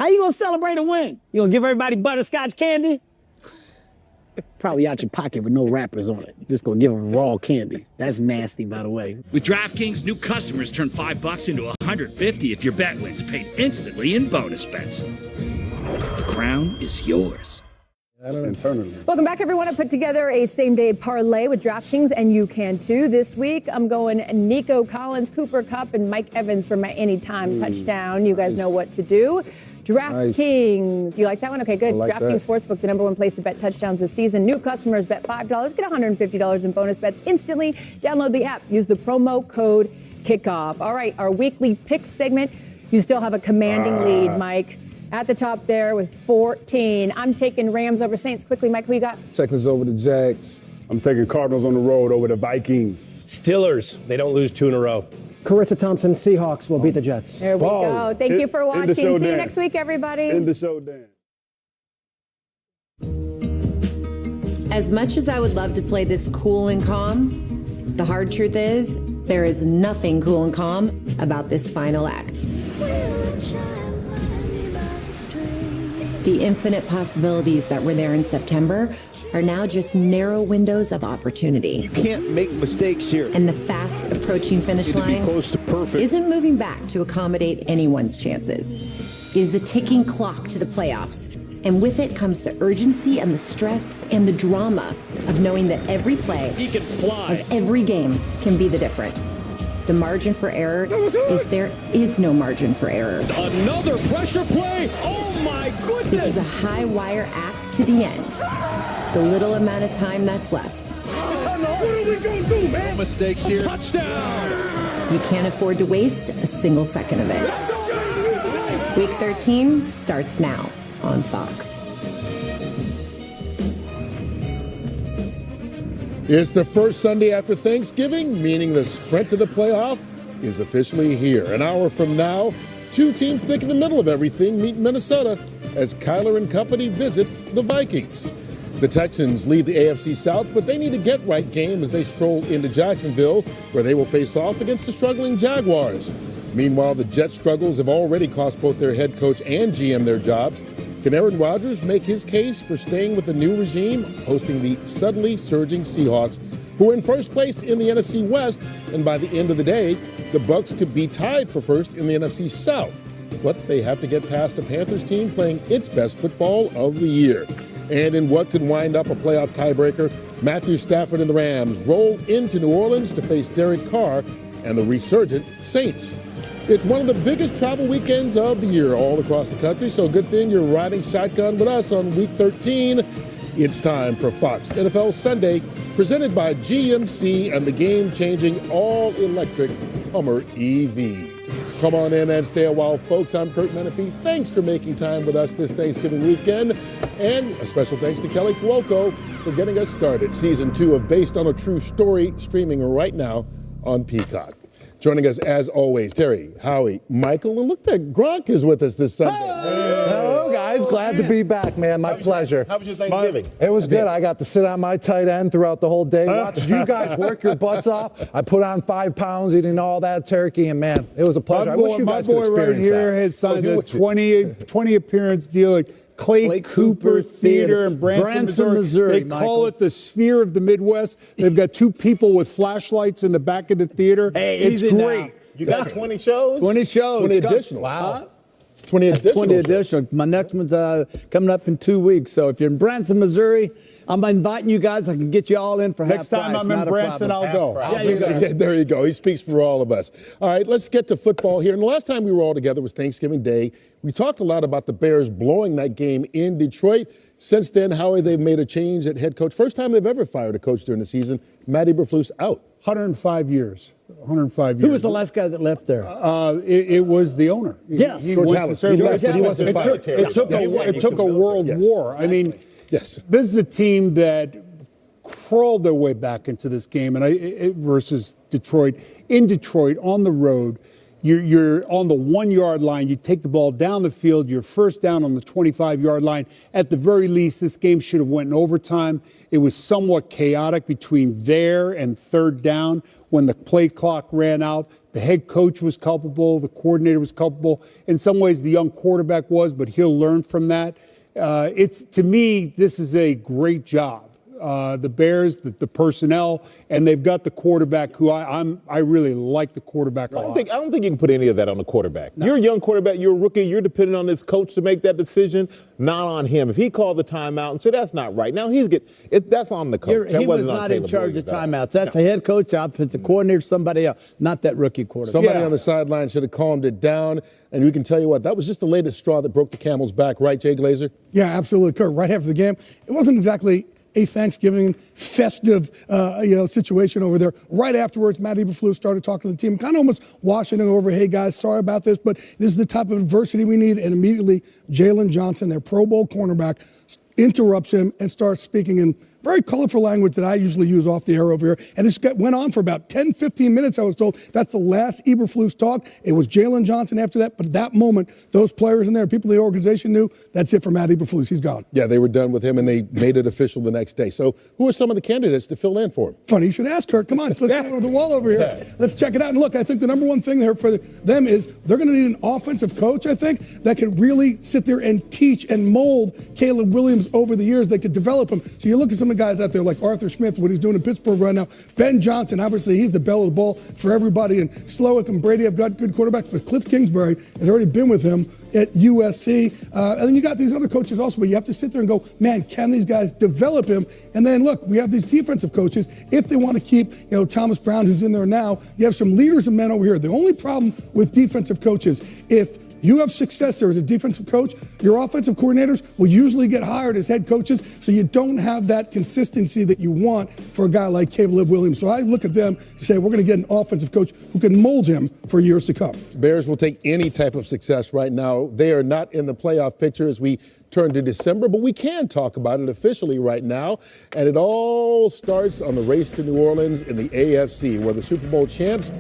How you gonna celebrate a win? You gonna give everybody butterscotch candy? Probably out your pocket with no wrappers on it. Just gonna give them raw candy. That's nasty, by the way. With DraftKings, new customers turn $5 into $150 if your bet wins, paid instantly in bonus bets. The crown is yours. Welcome back, everyone. I put together a same-day parlay with DraftKings, and you can too. This week, I'm going Nico Collins, Cooper Kupp, and Mike Evans for my anytime touchdown. You guys know what to do. DraftKings. You like that one? Okay, good. Like DraftKings Sportsbook, the #1 place to bet touchdowns this season. New customers bet $5, get $150 in bonus bets instantly. Download the app. Use the promo code KICKOFF. All right, our weekly picks segment. You still have a commanding lead, Mike. At the top there with 14. I'm taking Rams over Saints. Quickly, Mike, who you got? Texans over the Jags. I'm taking Cardinals on the road over the Vikings. Steelers. They don't lose 2 in a row. Carissa Thompson, Seahawks will beat the Jets. There we go. Thank you for watching. See you Dan. next week, everybody. End the show, Dan. As much as I would love to play this cool and calm, the hard truth is there is nothing cool and calm about this final act. The infinite possibilities that were there in September are now just narrow windows of opportunity. You can't make mistakes here. And the fast approaching finish line Close to perfect. isn't moving back to accommodate anyone's chances. It is the ticking clock to the playoffs. And with it comes the urgency and the stress and the drama of knowing that every play He can fly. of every game can be the difference. The margin for error is there is no margin for error. Another pressure play. Oh, my goodness. This is a high wire act to the end. The little amount of time that's left. What are we going to do, man? Mistakes here. Touchdown. You can't afford to waste a single second of it. Week 13 starts now on Fox. It's the first Sunday after Thanksgiving, meaning the sprint to the playoff is officially here. An hour from now, 2 teams thick in the middle of everything meet Minnesota as Kyler and company visit the Vikings. The Texans lead the AFC South, but they need a get-right game as they stroll into Jacksonville, where they will face off against the struggling Jaguars. Meanwhile, the Jets' struggles have already cost both their head coach and GM their jobs. Can Aaron Rodgers make his case for staying with the new regime, hosting the suddenly surging Seahawks, who are in first place in the NFC West, and by the end of the day, the Bucs could be tied for first in the NFC South. But they have to get past a Panthers team playing its best football of the year. And in what could wind up a playoff tiebreaker, Matthew Stafford and the Rams roll into New Orleans to face Derek Carr and the resurgent Saints. It's one of the biggest travel weekends of the year all across the country, so good thing you're riding shotgun with us on Week 13. It's time for Fox NFL Sunday, presented by GMC and the game-changing all-electric Hummer EV. Come on in and stay a while, folks. I'm Curt Menefee. Thanks for making time with us this Thanksgiving weekend. And a special thanks to Kelly Cuoco for getting us started. Season 2 of Based on a True Story, streaming right now on Peacock. Joining us, as always, Terry, Howie, Michael, and look that Gronk is with us this Sunday. Hello, guys. Glad to be back, man. My pleasure. How was your Thanksgiving? It was good. I got to sit on my tight end throughout the whole day, watch you guys work your butts off. I put on 5 pounds eating all that turkey, and man, it was a pleasure. I wish you guys could experience right here that. has signed a 20 appearance deal at Clay Cooper Theater in Branson, Missouri. They call it the Sphere of the Midwest. They've got 2 people with flashlights in the back of the theater. Hey, it's great. Now. You got 20 shows? 20 shows. 20 additional. Wow. 20 additional. 20 additional. My next one's coming up in 2 weeks. So if you're in Branson, Missouri, I'm inviting you guys. I can get you all in for half Next time price. I'm in Branson, I'll go. There you go. He speaks for all of us. All right, let's get to football here. And the last time we were all together was Thanksgiving Day. We talked a lot about the Bears blowing that game in Detroit. Since then, Howie, they've made a change at head coach. First time they've ever fired a coach during the season. Matt Eberflus out. 105 years. 105 years. Who was the last guy that left there? It was the owner. Yes. He George went Halas. to serve. He left, but he wasn't fired. It took a world war. I mean, yes. This is a team that crawled their way back into this game, and versus Detroit. In Detroit, on the road, you're on the 1 yard line. You take the ball down the field. You're first down on the 25-yard line. At the very least, this game should have went in overtime. It was somewhat chaotic between there and third down when the play clock ran out. The head coach was culpable. The coordinator was culpable. In some ways, the young quarterback was, but he'll learn from that. To me, this is a great job. The Bears, the personnel, and they've got the quarterback who I really like the quarterback a lot. I don't think you can put any of that on the quarterback. No. You're a young quarterback. You're a rookie. You're dependent on this coach to make that decision, not on him. If he called the timeout and said that's not right, now that's on the coach. He was not in charge of timeouts. That's the head coach, offensive coordinator, somebody else, not that rookie quarterback. Somebody on the sideline should have calmed it down. And we can tell you what, that was just the latest straw that broke the camel's back, right, Jay Glazer? Yeah, absolutely, Curt. Right after the game, it wasn't exactly a Thanksgiving festive, situation over there. Right afterwards, Matt Eberflus started talking to the team, kind of almost washing it over. Hey guys, sorry about this, but this is the type of adversity we need. And immediately, Jalen Johnson, their Pro Bowl cornerback, interrupts him and starts speaking in very colorful language that I usually use off the air over here. And this went on for about 10, 15 minutes, I was told. That's the last Eberflus talk. It was Jalen Johnson after that. But at that moment, those players in there, people in the organization knew, that's it for Matt Eberflus. He's gone. Yeah, they were done with him, and they made it official the next day. So who are some of the candidates to fill in for him? Funny you should ask, Curt. Come on, let's get over the wall over here. Let's check it out. And look, I think the number one thing there for them is they're going to need an offensive coach, I think, that could really sit there and teach and mold Caleb Williams over the years. They could develop him. So you look at some of the guys out there like Arthur Smith, what he's doing in Pittsburgh right now. Ben Johnson, obviously, he's the belle of the ball for everybody. And Slowick and Brady have got good quarterbacks, but Cliff Kingsbury has already been with him at USC. And then you got these other coaches also, but you have to sit there and go, man, can these guys develop him? And then, look, we have these defensive coaches. If they want to keep, Thomas Brown, who's in there now, you have some leaders and men over here. The only problem with defensive coaches, if you have success there as a defensive coach, your offensive coordinators will usually get hired as head coaches, so you don't have that consistency that you want for a guy like Caleb Williams. So I look at them and say, we're going to get an offensive coach who can mold him for years to come. Bears will take any type of success right now. They are not in the playoff picture as we turn to December, but we can talk about it officially right now. And it all starts on the race to New Orleans in the AFC, where the Super Bowl champs,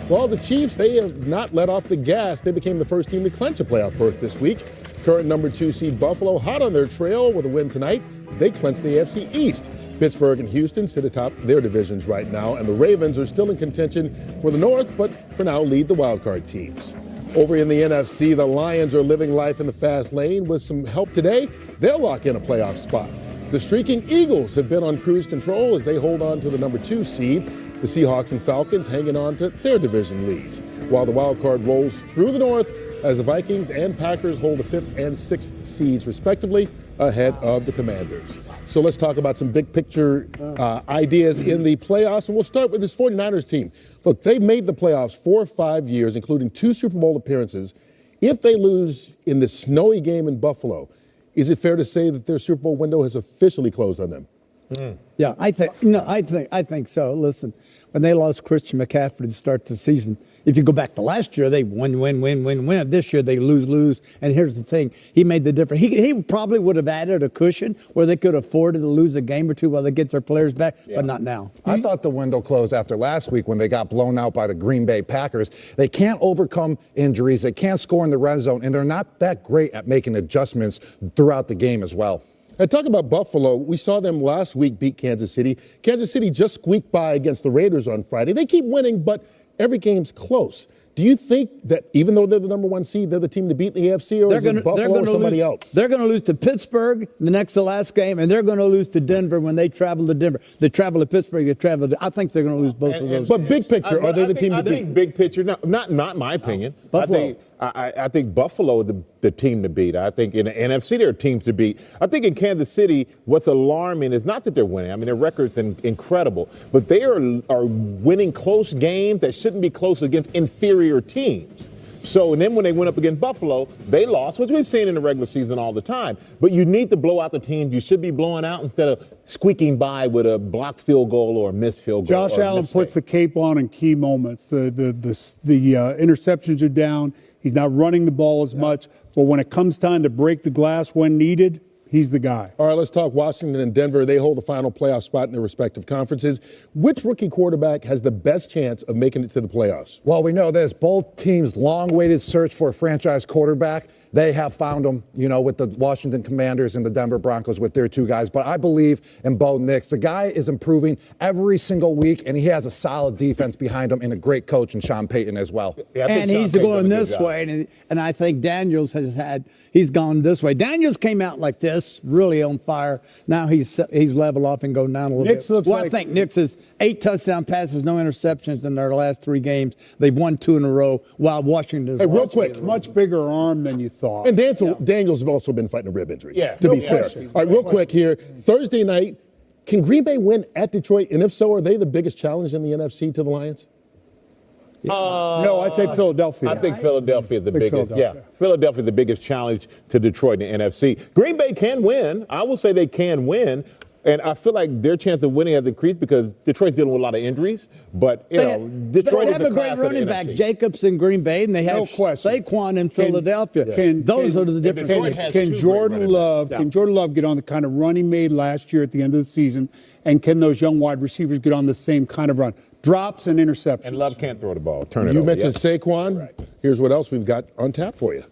well, the Chiefs, they have not let off the gas. They became the first team to clinch a playoff berth this week. Current number 2 seed Buffalo, hot on their trail with a win tonight. They clinched the AFC East. Pittsburgh and Houston sit atop their divisions right now, and the Ravens are still in contention for the North, but for now lead the wildcard teams. Over in the NFC, the Lions are living life in the fast lane. With some help today, they'll lock in a playoff spot. The streaking Eagles have been on cruise control as they hold on to the number 2 seed. The Seahawks and Falcons hanging on to their division leads, while the wild card rolls through the North as the Vikings and Packers hold the 5th and 6th seeds, respectively, ahead of the Commanders. So let's talk about some big picture ideas in the playoffs, and we'll start with this 49ers team. Look, they've made the playoffs 4 or 5 years, including 2 Super Bowl appearances. If they lose in this snowy game in Buffalo, is it fair to say that their Super Bowl window has officially closed on them? Yeah, I think so. Listen, when they lost Christian McCaffrey to start the season, if you go back to last year, they win. This year they lose. And here's the thing: he made the difference. He probably would have added a cushion where they could afford to lose a game or two while they get their players back, but not now. I thought the window closed after last week when they got blown out by the Green Bay Packers. They can't overcome injuries. They can't score in the red zone, and they're not that great at making adjustments throughout the game as well. And talk about Buffalo. We saw them last week beat Kansas City. Kansas City just squeaked by against the Raiders on Friday. They keep winning, but every game's close. Do you think that even though they're the number 1 seed, they're the team to beat in the AFC, or is it Buffalo or somebody else? They're going to lose to Pittsburgh the next to last game, and they're going to lose to Denver when they travel to Denver. They travel to Pittsburgh. I think they're going to lose both of those. But big picture, are they the team to beat? I think big picture, not my opinion. Buffalo. I think Buffalo is the team to beat. I think in the NFC there are teams to beat. I think in Kansas City, what's alarming is not that they're winning. I mean, their record's incredible, but they are winning close games that shouldn't be close against inferior teams. So, and then when they went up against Buffalo, they lost, which we've seen in the regular season all the time. But you need to blow out the teams you should be blowing out instead of squeaking by with a blocked field goal or a missed field goal. Josh Allen puts the cape on in key moments. The interceptions are down. He's not running the ball as much. But when it comes time to break the glass when needed, He's the guy. All right, let's talk Washington and Denver. They hold the final playoff spot in their respective conferences. Which rookie quarterback has the best chance of making it to the playoffs? Well, we know this. Both teams' long-awaited search for a franchise quarterback. They have found him, with the Washington Commanders and the Denver Broncos with their two guys. But I believe in Bo Nix. The guy is improving every single week, and he has a solid defense behind him and a great coach in Sean Payton as well. Yeah, and he's going this way, and I think Daniels he's gone this way. Daniels came out like this, really on fire. Now he's leveled off and going down a little bit. Looks like I think Nix is 8 touchdown passes, no interceptions in their last 3 games. They've won 2 in a row, while Washington is real quick, much bigger arm than you thought. And Daniels has also been fighting a rib injury, to be fair. Question. All right, real quick here. Thursday night, can Green Bay win at Detroit? And if so, are they the biggest challenge in the NFC to the Lions? No, I'd say Philadelphia. I think Philadelphia is the biggest. Yeah, Philadelphia is the biggest challenge to Detroit in the NFC. Green Bay can win. I will say they can win. And I feel like their chance of winning has increased because Detroit's dealing with a lot of injuries. But, Detroit they have is a great running back, Jacobs in Green Bay, and they have Saquon in Philadelphia. Those are the different. Can Jordan Love get on the kind of run he made last year at the end of the season? And can those young wide receivers get on the same kind of run? Drops and interceptions. And Love can't throw the ball. Turn it You over. mentioned Saquon. Right. Here's what else we've got on tap for you.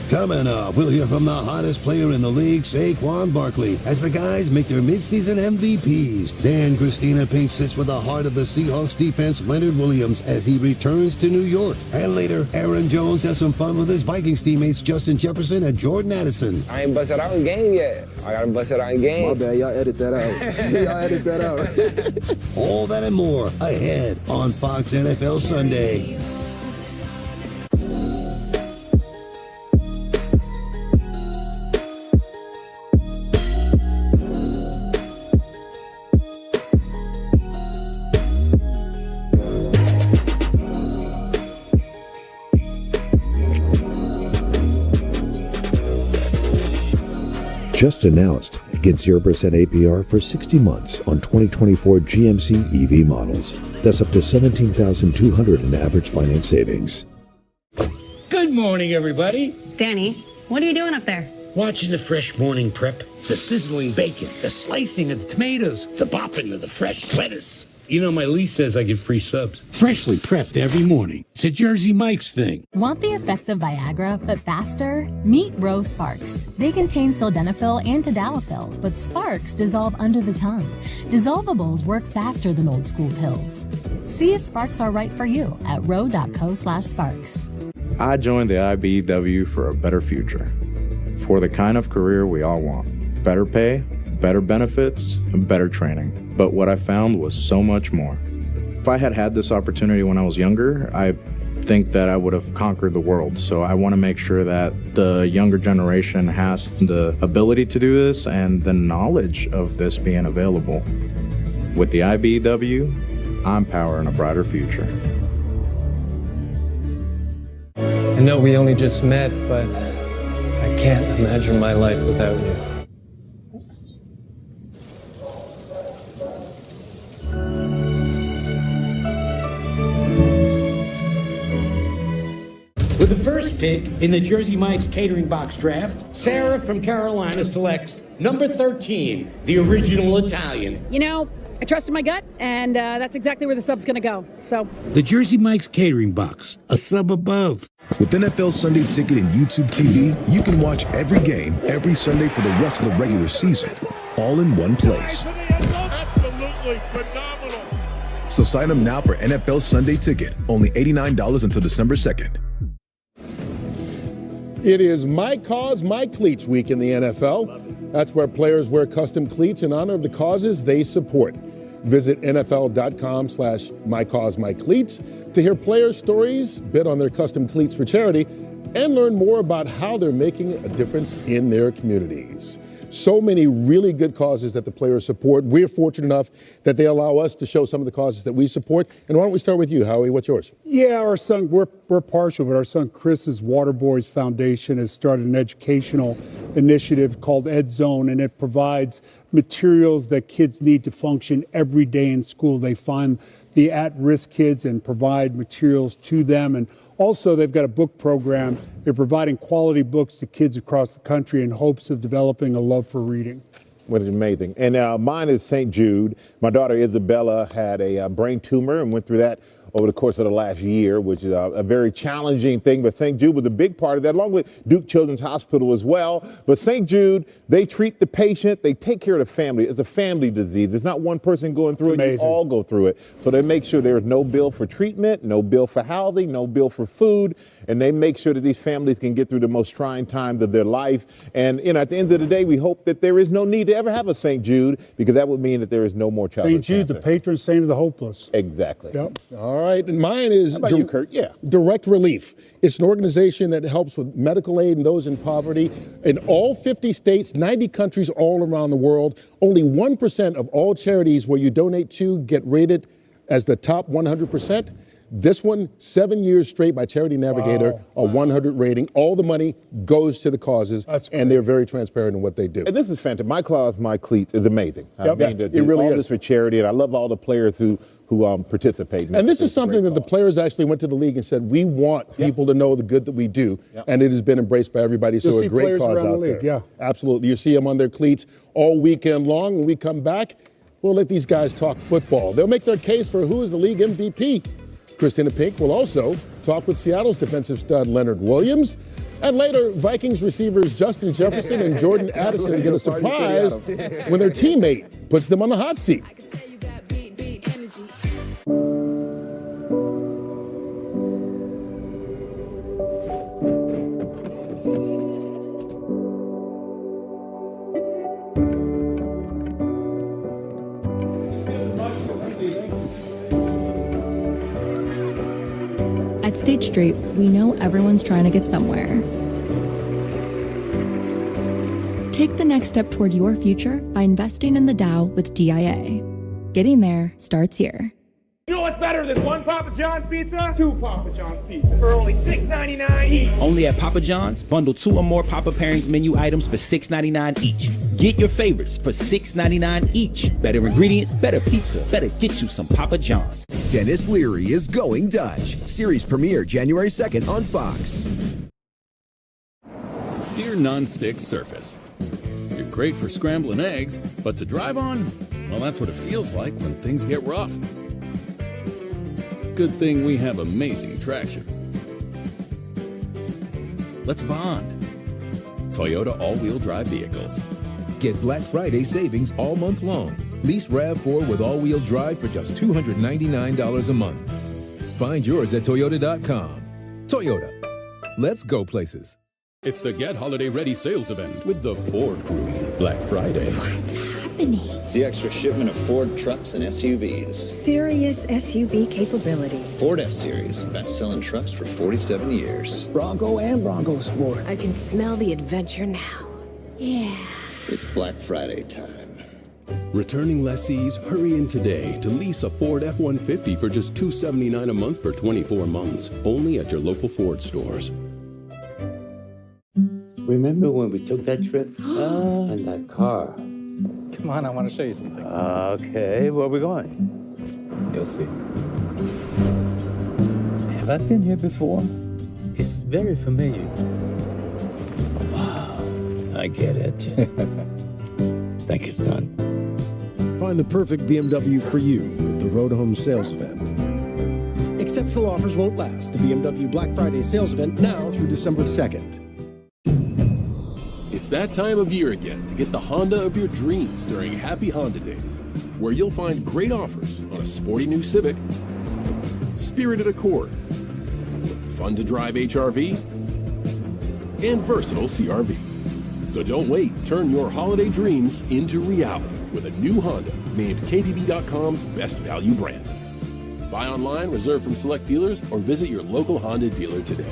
Coming up, we'll hear from the hottest player in the league, Saquon Barkley, as the guys make their midseason MVPs. Then Christina Pink sits with the heart of the Seahawks defense, Leonard Williams, as he returns to New York. And later, Aaron Jones has some fun with his Vikings teammates, Justin Jefferson and Jordan Addison. I ain't busted out in game yet. I gotta bust it out in game. My bad, y'all edit that out. Y'all edit that out. All that and more ahead on Fox NFL Sunday. Just announced, get 0% APR for 60 months on 2024 GMC EV models. That's up to $17,200 in average finance savings. Good morning, everybody. Danny, what are you doing up there? Watching the fresh morning prep. The sizzling bacon, the slicing of the tomatoes, the popping of the fresh lettuce. You know, my lease says I get free subs. Freshly prepped every morning. It's a Jersey Mike's thing. Want the effects of Viagra, but faster? Meet Rose Sparks. They contain sildenafil and tadalafil, but Sparks dissolve under the tongue. Dissolvables work faster than old school pills. See if Sparks are right for you at ro.co/sparks. I joined the IBEW for a better future. For the kind of career we all want. Better pay, better benefits, and better training. But what I found was so much more. If I had had this opportunity when I was younger, I think that I would have conquered the world. So I want to make sure that the younger generation has the ability to do this and the knowledge of this being available. With the IBEW, I'm powering a brighter future. I know we only just met, but I can't imagine my life without you. With the first pick in the Jersey Mike's catering box draft, Sarah from Carolina selects number 13, the original Italian. You know, I trusted my gut, and that's exactly where the sub's going to go. So, The Jersey Mike's catering box, a sub above. With NFL Sunday Ticket and YouTube TV, you can watch every game every Sunday for the rest of the regular season, all in one place. Absolutely phenomenal. So sign up now for NFL Sunday Ticket, only $89 until December 2nd. It is My Cause, My Cleats week in the NFL. That's where players wear custom cleats in honor of the causes they support. Visit NFL.com/MyCauseMyCleats to hear players' stories, bid on their custom cleats for charity, and learn more about how they're making a difference in their communities. So many really good causes that the players support. We're fortunate enough that they allow us to show some of the causes that we support. And why don't we start with you, Howie? What's yours? Yeah, our son, we're partial, but our son Chris's Water Boys Foundation has started an educational initiative called Ed Zone, and it provides materials that kids need to function every day in school. They find the at-risk kids and provide materials to them. And Also, they've got a book program. They're providing quality books to kids across the country in hopes of developing a love for reading. What is amazing. And mine is St. Jude. My daughter Isabella had a brain tumor and went through that over the course of the last year, which is a very challenging thing. But St. Jude was a big part of that, along with Duke Children's Hospital as well. But St. Jude, they treat the patient. They take care of the family. It's a family disease. It's not one person going through it. You all go through it. So they make sure there's no bill for treatment, no bill for housing, no bill for food. And they make sure that these families can get through the most trying times of their life. And, at the end of the day, we hope that there is no need to ever have a St. Jude, because that would mean that there is no more childhood St. Jude, cancer. the patron saint of the hopeless. Exactly. Yep. All right, and mine is How about you, Curt? Yeah. Direct Relief. It's an organization that helps with medical aid and those in poverty in all 50 states, 90 countries all around the world. Only 1% of all charities where you donate to get rated as the top 100%. This one, 7 years straight by Charity Navigator, a 100 rating. All the money goes to the causes, and they're very transparent in what they do. And this is fantastic. My Claws, My Cleats is amazing. I mean, it really all is. this for charity, and I love all the players who participate. And this is something that the players actually went to the league and said, we want people to know the good that we do, and it has been embraced by everybody. So a great cause out there. Yeah. Absolutely. You see them on their cleats all weekend long. When we come back, we'll let these guys talk football. They'll make their case for who is the league MVP. Christina Pink will also talk with Seattle's defensive stud Leonard Williams. And later, Vikings receivers Justin Jefferson and Jordan Addison get a surprise when their teammate puts them on the hot seat. At State Street, we know everyone's trying to get somewhere. Take the next step toward your future by investing in the Dow with DIA. Getting there starts here. You know what's better than one Papa John's pizza? Two Papa John's pizza for only $6.99 each. Only at Papa John's, bundle 2 or more Papa Pairings menu items for $6.99 each. Get your favorites for $6.99 each. Better ingredients, better pizza, better get you some Papa John's. Dennis Leary is Going Dutch. Series premiere January 2nd on Fox. Dear non-stick surface. You're great for scrambling eggs, but to drive on, well, that's what it feels like when things get rough. Good thing we have amazing traction. Let's bond. Toyota all-wheel drive vehicles. Get Black Friday savings all month long. Lease RAV4 with all-wheel drive for just $299 a month. Find yours at Toyota.com. Toyota. Let's go places. It's the Get Holiday Ready sales event with the Ford Crew. Black Friday. It's the extra shipment of Ford trucks and SUVs. Serious SUV capability. Ford F-Series, best-selling trucks for 47 years. Bronco and Bronco Sport. I can smell the adventure now. Yeah. It's Black Friday time. Returning lessees, hurry in today to lease a Ford F-150 for just $279 a month for 24 months. Only at your local Ford stores. Remember when we took that trip? In that car. Come on, I want to show you something. Okay, where are we going? You'll see. Have I been here before? It's very familiar. Wow, I get it. Thank you, son. Find the perfect BMW for you with the Road Home sales event. Exceptional offers won't last. The BMW Black Friday sales event now through December 2nd. It's that time of year again to get the Honda of your dreams during Happy Honda Days, where you'll find great offers on a sporty new Civic, spirited Accord, fun-to-drive HRV, and versatile CRV. So don't wait. Turn your holiday dreams into reality with a new Honda named KBB.com's best value brand. Buy online, reserve from select dealers, or visit your local Honda dealer today.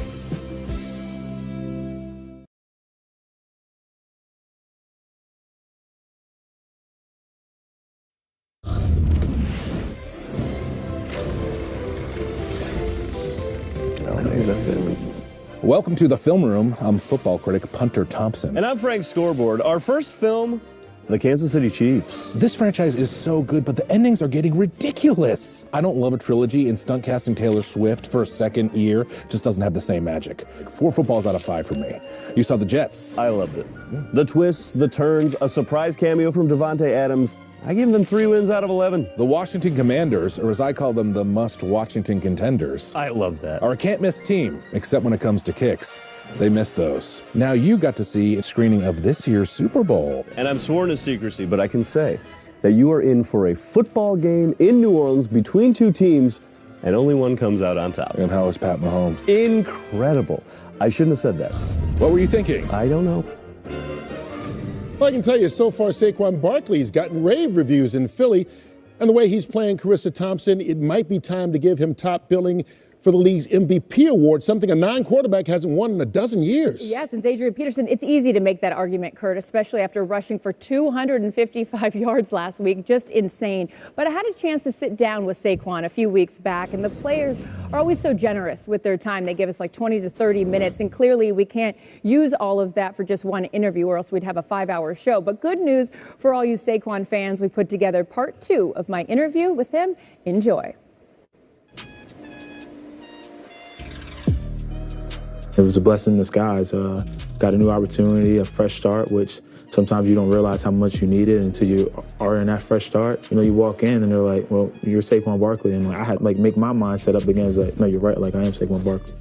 Welcome to the Film Room. I'm football critic Punter Thompson. And I'm Frank Scoreboard. Our first film The Kansas City Chiefs. This franchise is so good, but the endings are getting ridiculous. I don't love a trilogy, and stunt casting Taylor Swift for a second year just doesn't have the same magic. 4 footballs out of 5 for me. You saw the Jets. I loved it. The twists, the turns, a surprise cameo from Devontae Adams. I gave them 3 wins out of 11. The Washington Commanders, or as I call them, the must-Washington contenders. I love that. Are a can't-miss team, except when it comes to kicks. They missed those. Now you got to see a screening of this year's Super Bowl. And I'm sworn to secrecy, but I can say that you are in for a football game in New Orleans between 2 teams, and only one comes out on top. And how is Pat Mahomes? Incredible. I shouldn't have said that. What were you thinking? I don't know. Well, I can tell you, so far, Saquon Barkley's gotten rave reviews in Philly. And the way he's playing Carissa Thompson, it might be time to give him top billing for the league's MVP award, something a non-quarterback hasn't won in a dozen years. Yeah, since Adrian Peterson, it's easy to make that argument, Curt, especially after rushing for 255 yards last week. Just insane. But I had a chance to sit down with Saquon a few weeks back, and the players are always so generous with their time. They give us like 20 to 30 minutes, and clearly we can't use all of that for just one interview, or else we'd have a 5-hour show. But good news for all you Saquon fans, we put together part 2 of my interview with him. Enjoy. It was a blessing in disguise. Got a new opportunity, a fresh start, which sometimes you don't realize how much you need it until you are in that fresh start. You know, you walk in and they're like, well, you're Saquon Barkley. And like, I had to like make my mindset up again. I was like, no, you're right. Like, I am Saquon Barkley.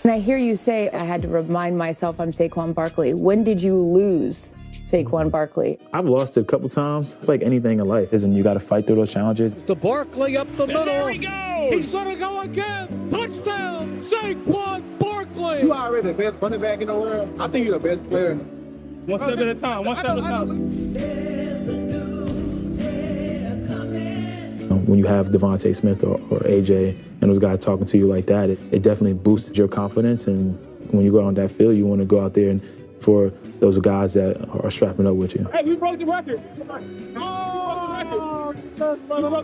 And I hear you say I had to remind myself I'm Saquon Barkley. When did you lose Saquon Barkley? I've lost it a couple times. It's like anything in life, isn't you got to fight through those challenges. To Barkley up the middle. There he goes. He's going to go again. Touchdown, Saquon Barkley. You already the best running back in the world. I think you're the best player. One step at a time. One step at a time. There's a new day coming. When you have Devontae Smith or AJ and those guys talking to you like that, it definitely boosts your confidence. And when you go on that field, you want to go out there and for those guys that are strapping up with you. Hey, we broke the record.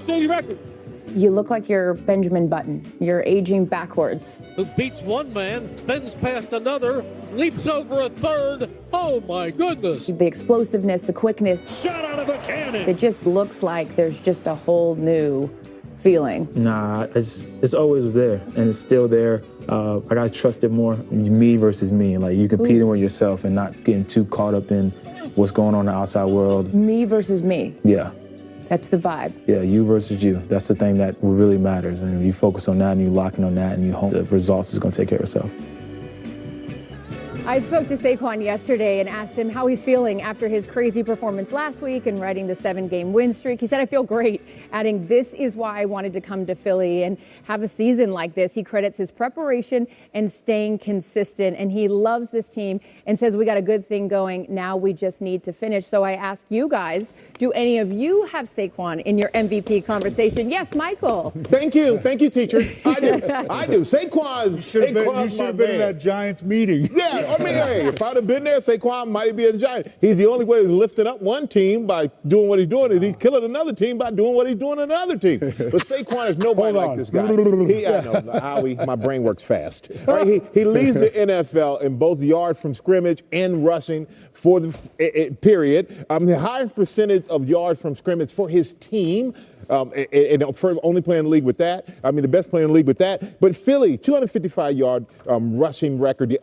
Shady record. You look like you're Benjamin Button. You're aging backwards. Who beats one man, spins past another, leaps over a third. Oh, my goodness. The explosiveness, the quickness. Shot out of a cannon. It just looks like there's just a whole new feeling. Nah, it's always was there, and it's still there. I got to trust it more, me versus me. Like, you competing with yourself and not getting too caught up in what's going on in the outside world. Me versus me. Yeah. That's the vibe. Yeah, you versus you. That's the thing that really matters. And you focus on that and you lock in on that and you hope the results is going to take care of itself. I spoke to Saquon yesterday and asked him how he's feeling after his crazy performance last week and riding the 7-game win streak. He said, I feel great, adding, this is why I wanted to come to Philly and have a season like this. He credits his preparation and staying consistent, and he loves this team and says we got a good thing going. Now we just need to finish. So I ask you guys, do any of you have Saquon in your MVP conversation? Yes, Michael. Thank you, teacher. I do. Saquon. You should have been in that Giants meeting. Yeah. I mean, hey, if I'd have been there, Saquon might be a Giant. He's the only way he's lifting up one team by doing what he's doing, is he's killing another team by doing what he's doing in another team. But Saquon is nobody like this guy. I know, Howie, my brain works fast. Right, he leads the NFL in both yards from scrimmage and rushing for the period. The highest percentage of yards from scrimmage for his team. And for only playing in the league with that. I mean, the best player in the league with that. But Philly, 255-yard rushing record.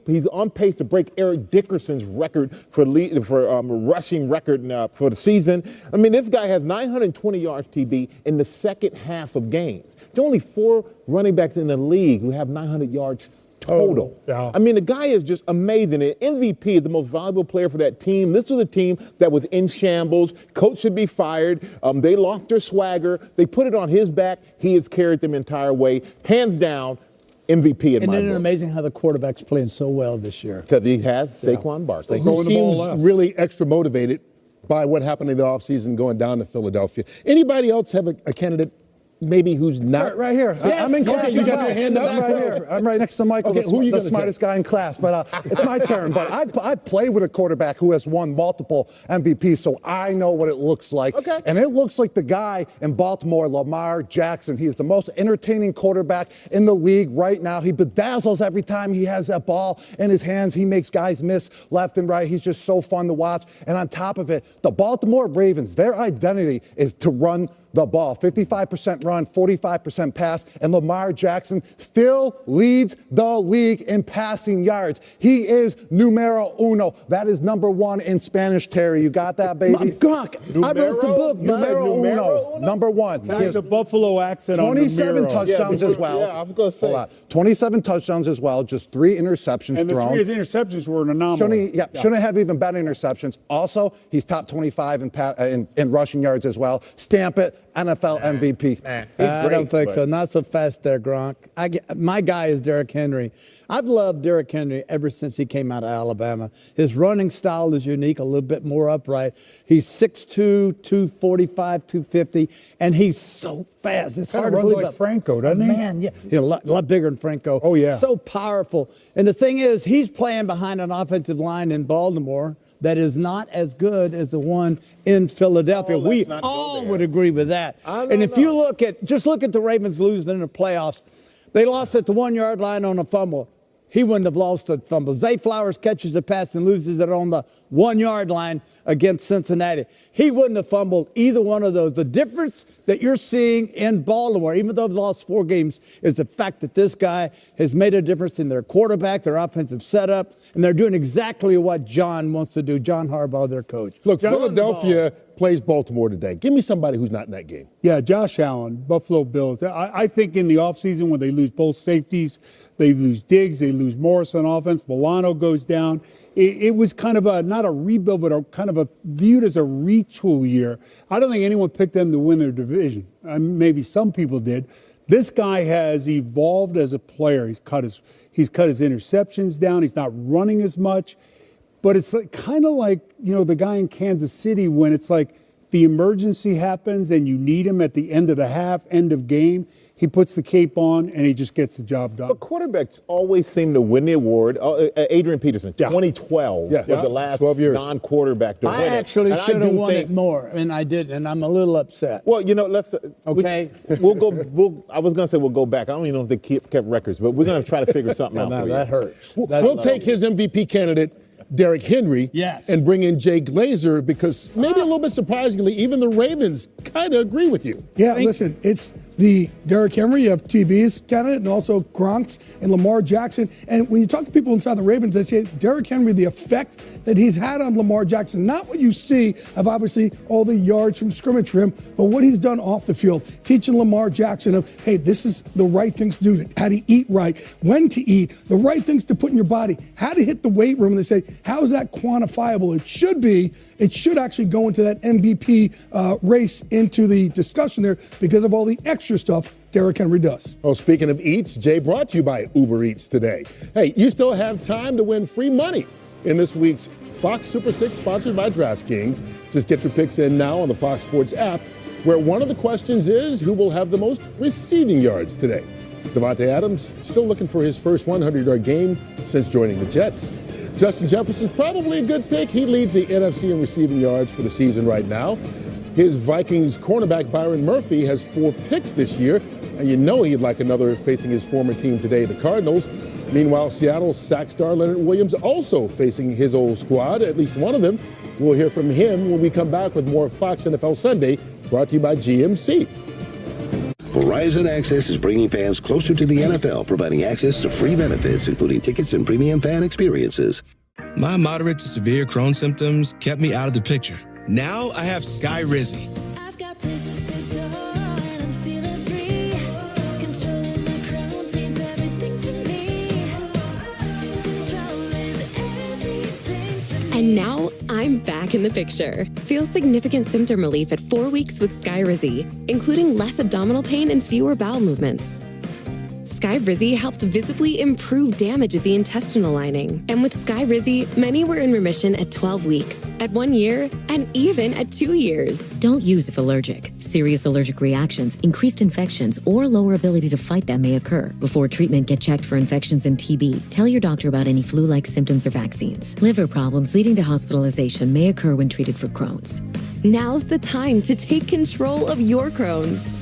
He's on pace to break Eric Dickerson's record for rushing record for the season. I mean, this guy has 920 yards TB in the second half of games. There's only 4 running backs in the league who have 900 yards total. Yeah. I mean, the guy is just amazing. And MVP is the most valuable player for that team. This was a team that was in shambles. Coach should be fired. They lost their swagger. They put it on his back. He has carried them entire way. Hands down, MVP in my book. Isn't it amazing how the quarterback's playing so well this year? Because he has Saquon Barkley. He seems really extra motivated by what happened in the offseason going down to Philadelphia. Anybody else have a candidate maybe who's not? Right here. Yes. I'm in class. You got your hand up? Right here. I'm right next to Michael, Okay, who are you the gonna smartest guy in class. But it's my turn. But I played with a quarterback who has won multiple MVPs, so I know what it looks like. Okay. And it looks like the guy in Baltimore, Lamar Jackson. He is the most entertaining quarterback in the league right now. He bedazzles every time he has that ball in his hands. He makes guys miss left and right. He's just so fun to watch. And on top of it, the Baltimore Ravens, their identity is to run the ball. 55% run, 45% pass, and Lamar Jackson still leads the league in passing yards. He is numero uno. That is number one in Spanish, Terry. You got that, baby? Gronk, I wrote the book, bud. Numero uno. Number one. That's a Buffalo accent 27 on touchdowns as well. Yeah, I was going to say. 27 touchdowns as well, just 3 interceptions and thrown. And the 3 interceptions were an anomaly. Shouldn't have even better interceptions. Also, he's top 25 in rushing yards as well. Stamp it. NFL MVP. I don't think so. Not so fast there, Gronk. My guy is Derrick Henry. I've loved Derrick Henry ever since he came out of Alabama. His running style is unique, a little bit more upright. He's 6'2", 245, 250, and he's so fast. It's hard to believe. Like Franco, doesn't he? Man, yeah. He's a lot bigger than Franco. Oh, yeah. So powerful. And the thing is, he's playing behind an offensive line in Baltimore that is not as good as the one in Philadelphia. We all would agree with that. And if you look at the Ravens losing in the playoffs, they lost at the 1-yard line on a fumble. He wouldn't have lost the fumble. Zay Flowers catches the pass and loses it on the 1-yard line against Cincinnati. He wouldn't have fumbled either one of those. The difference that you're seeing in Baltimore, even though they've lost 4 games, is the fact that this guy has made a difference in their quarterback, their offensive setup, and they're doing exactly what John wants to do. John Harbaugh, their coach. Look, Philadelphia plays Baltimore today. Give me somebody who's not in that game. Yeah, Josh Allen, Buffalo Bills. I think in the offseason when they lose both safeties, they lose Diggs, they lose Morris on offense, Milano goes down. It was kind of not a rebuild, but kind of viewed as a retool year. I don't think anyone picked them to win their division. Maybe some people did. This guy has evolved as a player. He's cut his interceptions down. He's not running as much. But it's kind of like, the guy in Kansas City when it's like the emergency happens and you need him at the end of the half, end of game. He puts the cape on, and he just gets the job done. But quarterbacks always seem to win the award. Adrian Peterson, 2012 was the last non-quarterback to win it. I actually should have won it more, and I didn't, and I'm a little upset. Well, let's okay. We'll go. I was going to say we'll go back. I don't even know if they kept records, but we're going to try to figure something out. No, that hurts. We'll take his MVP candidate, Derrick Henry, and bring in Jay Glazer because maybe a little bit surprisingly, even the Ravens kind of agree with you. Yeah, listen, it's the Derrick Henry of TB's candidate and also Gronk's and Lamar Jackson. And when you talk to people inside the Ravens, they say Derrick Henry, the effect that he's had on Lamar Jackson, not what you see of obviously all the yards from scrimmage for him, but what he's done off the field, teaching Lamar Jackson of, hey, this is the right things to do, how to eat right, when to eat, the right things to put in your body, how to hit the weight room. And they say, how is that quantifiable? It should actually go into that MVP race into the discussion there because of all the extra stuff Derrick Henry does. Oh, speaking of eats, Jay brought to you by Uber Eats today. Hey, you still have time to win free money in this week's Fox Super 6 sponsored by DraftKings. Just get your picks in now on the Fox Sports app, where one of the questions is who will have the most receiving yards today. Devontae Adams still looking for his first 100-yard game since joining the Jets. Justin Jefferson's probably a good pick. He leads the NFC in receiving yards for the season right now. His Vikings cornerback Byron Murphy has 4 picks this year, and he'd like another facing his former team today, the Cardinals. Meanwhile, Seattle's sack star Leonard Williams also facing his old squad, at least one of them. We'll hear from him when we come back with more Fox NFL Sunday, brought to you by GMC. Verizon Access is bringing fans closer to the NFL, providing access to free benefits, including tickets and premium fan experiences. My moderate to severe Crohn's symptoms kept me out of the picture. Now I have Skyrizi. I've got places to go and I'm feeling free. Controlling my Crohn's means everything to me. Control is everything to me. And now I'm back in the picture. Feel significant symptom relief at 4 weeks with Skyrizi, including less abdominal pain and fewer bowel movements. Skyrizi helped visibly improve damage of the intestinal lining. And with Skyrizi, many were in remission at 12 weeks, at 1 year, and even at 2 years. Don't use if allergic. Serious allergic reactions, increased infections, or lower ability to fight them may occur. Before treatment, get checked for infections and TB. Tell your doctor about any flu-like symptoms or vaccines. Liver problems leading to hospitalization may occur when treated for Crohn's. Now's the time to take control of your Crohn's.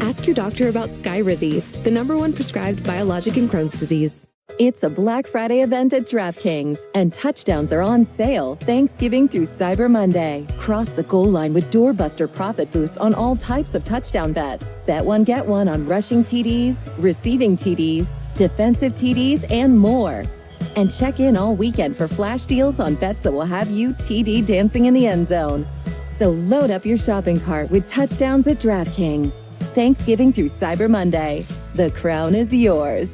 Ask your doctor about Skyrizi, the #1 prescribed biologic in Crohn's disease. It's a Black Friday event at DraftKings, and touchdowns are on sale Thanksgiving through Cyber Monday. Cross the goal line with doorbuster profit boosts on all types of touchdown bets. Bet one, get one on rushing TDs, receiving TDs, defensive TDs, and more. And check in all weekend for flash deals on bets that will have you TD dancing in the end zone. So load up your shopping cart with touchdowns at DraftKings. Thanksgiving through Cyber Monday. The crown is yours.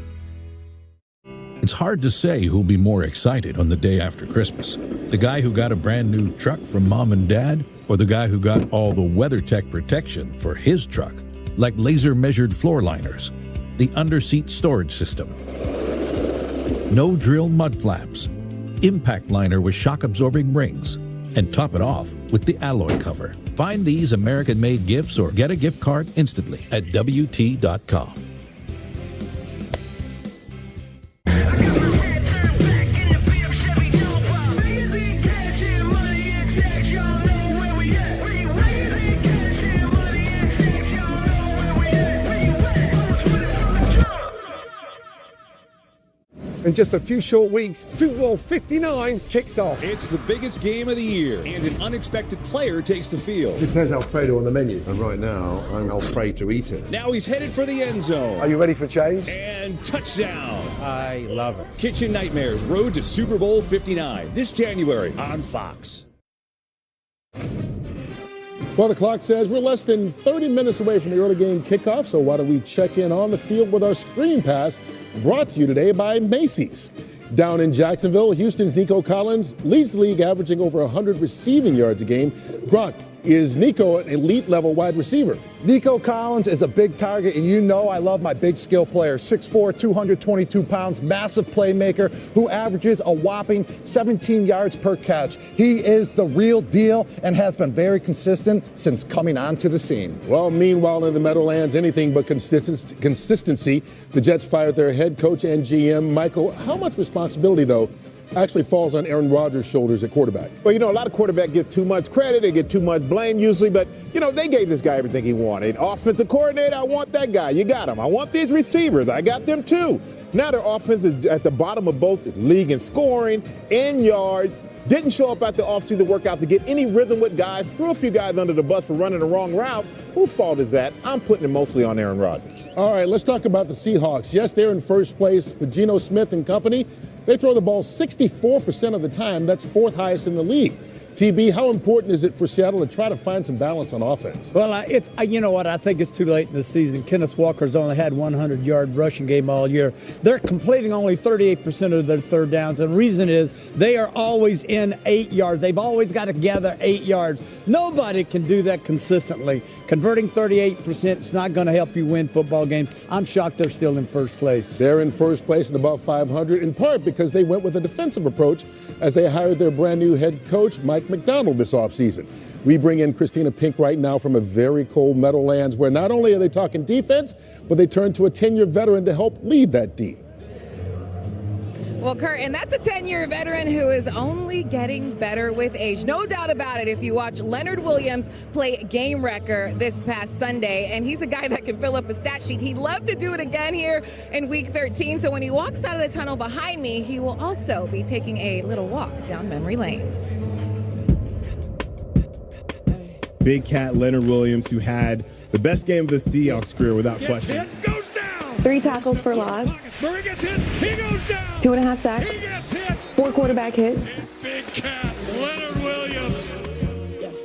It's hard to say who'll be more excited on the day after Christmas. The guy who got a brand new truck from mom and dad, or the guy who got all the WeatherTech protection for his truck, like laser measured floor liners, the underseat storage system, no drill mud flaps, impact liner with shock absorbing rings, and top it off with the alloy cover. Find these American-made gifts or get a gift card instantly at WT.com. In just a few short weeks, Super Bowl 59 kicks off. It's the biggest game of the year, and an unexpected player takes the field. It says Alfredo on the menu, and right now, I'm afraid to eat it. Now he's headed for the end zone. Are you ready for change? And touchdown. I love it. Kitchen Nightmares, Road to Super Bowl 59, this January on Fox. Well, the clock says we're less than 30 minutes away from the early game kickoff, so why don't we check in on the field with our Screen Pass, brought to you today by Macy's. Down in Jacksonville, Houston's Nico Collins leads the league, averaging over 100 receiving yards a game. Gronk, is Nico an elite-level wide receiver? Nico Collins is a big target, and you know I love my big skill player. 6'4", 222 pounds, massive playmaker who averages a whopping 17 yards per catch. He is the real deal and has been very consistent since coming onto the scene. Well, meanwhile, in the Meadowlands, anything but consistency. The Jets fired their head coach and GM. Michael, how much responsibility, though, actually falls on Aaron Rodgers' shoulders at quarterback? Well, you know, a lot of quarterbacks get too much credit. They get too much blame usually. But, you know, they gave this guy everything he wanted. Offensive coordinator, I want that guy. You got him. I want these receivers. I got them too. Now their offense is at the bottom of both league in scoring and yards. Didn't show up at the offseason workout to get any rhythm with guys. Threw a few guys under the bus for running the wrong routes. Whose fault is that? I'm putting it mostly on Aaron Rodgers. All right, let's talk about the Seahawks. Yes, they're in first place with Geno Smith and company. They throw the ball 64% of the time. That's fourth highest in the league. TB, how important is it for Seattle to try to find some balance on offense? Well, you know what? I think it's too late in the season. Kenneth Walker's only had 100-yard rushing game all year. They're completing only 38% of their third downs, and the reason is they are always in 8 yards. They've always got to gather 8 yards. Nobody can do that consistently. Converting 38% is not going to help you win football games. I'm shocked they're still in first place. They're in first place and above 500, in part because they went with a defensive approach as they hired their brand new head coach, Mike McDonald, this offseason. We bring in Christina Pink right now from a very cold Meadowlands, where not only are they talking defense, but they turn to a 10-year veteran to help lead that D. Well, Curt, and that's a 10-year veteran who is only getting better with age. No doubt about it if you watch Leonard Williams play Game Wrecker this past Sunday, and he's a guy that can fill up a stat sheet. He'd love to do it again here in Week 13, so when he walks out of the tunnel behind me, he will also be taking a little walk down memory lane. Big cat Leonard Williams, who had the best game of the Seahawks career without question. 3 tackles for loss. 2.5 sacks. 4 quarterback hits. Big cat, Leonard Williams.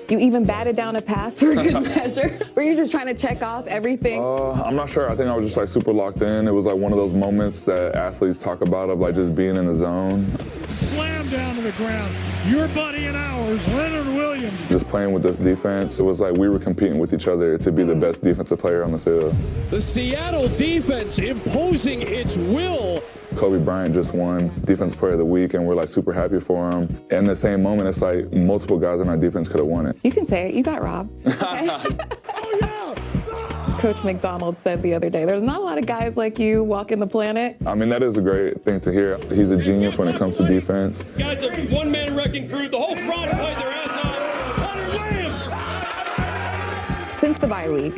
You even batted down a pass for good measure. Were you just trying to check off everything? I'm not sure. I think I was just like super locked in. It was like one of those moments that athletes talk about of like just being in the zone. slam down to the ground. Your buddy and ours, Leonard Williams. Just playing with this defense, it was like we were competing with each other to be the best defensive player on the field. The Seattle defense imposing its will. Kobe Bryant just won Defensive Player of the Week, and we're like super happy for him. In the same moment, it's like multiple guys on our defense could have won it. You can say it. You got robbed. Coach McDonald said the other day, there's not a lot of guys like you walking the planet. I mean, that is a great thing to hear. He's a genius when it comes to defense. Guys, a one-man wrecking crew. The whole front played their ass off. Leonard Williams. Since the bye week,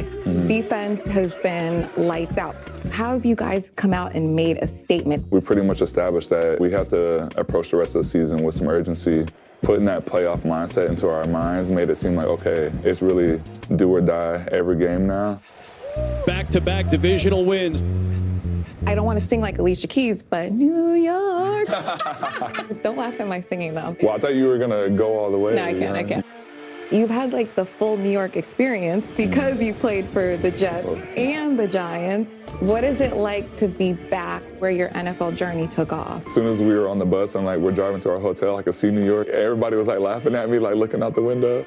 defense has been lights out. How have you guys come out and made a statement? We pretty much established that we have to approach the rest of the season with some urgency. Putting that playoff mindset into our minds made it seem like, okay, it's really do or die every game now. Back-to-back divisional wins. I don't want to sing like Alicia Keys, but New York. Don't laugh at my singing, though. Well, I thought you were going to go all the way. No, I can't. You've had like the full New York experience because you played for the Jets and the Giants. What is it like to be back where your NFL journey took off? As soon as we were on the bus and we're driving to our hotel, I could see New York. Everybody was laughing at me, looking out the window.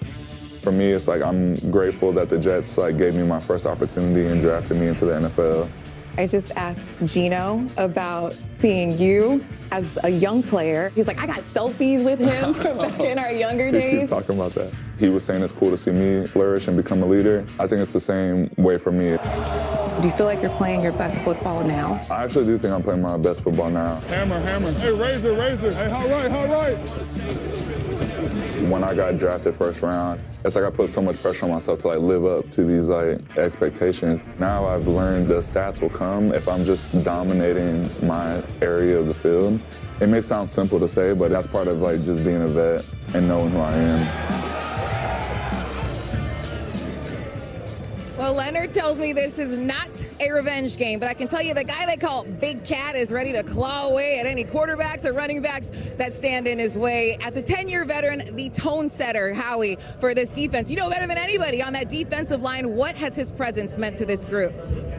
For me, it's I'm grateful that the Jets gave me my first opportunity and drafted me into the NFL. I just asked Gino about seeing you as a young player. He's like, I got selfies with him from back in our younger He days. keeps talking about that. He was saying it's cool to see me flourish and become a leader. I think it's the same way for me. Do you feel like you're playing your best football now? I actually do think I'm playing my best football now. Hammer. Hey, Razor. Hey, all right. When I got drafted first round, it's I put so much pressure on myself to live up to these expectations. Now I've learned the stats will come if I'm just dominating my area of the field. It may sound simple to say, but that's part of just being a vet and knowing who I am. Well, Leonard tells me this is not a revenge game, but I can tell you the guy they call Big Cat is ready to claw away at any quarterbacks or running backs that stand in his way. As a 10-year veteran, the tone setter, Howie, for this defense. You know better than anybody on that defensive line. What has his presence meant to this group?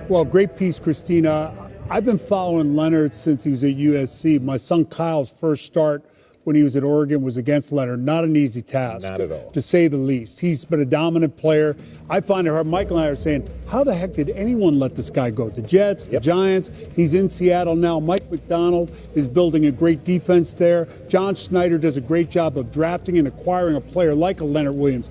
Well, great piece, Christina. I've been following Leonard since he was at USC. My son Kyle's first start when he was at Oregon was against Leonard. Not an easy task, Not at all. to say the least. He's been a dominant player. I find it hard. Michael and I are saying, how the heck did anyone let this guy go? The Jets, the Giants. He's in Seattle now. Mike McDonald is building a great defense there. John Schneider does a great job of drafting and acquiring a player like a Leonard Williams.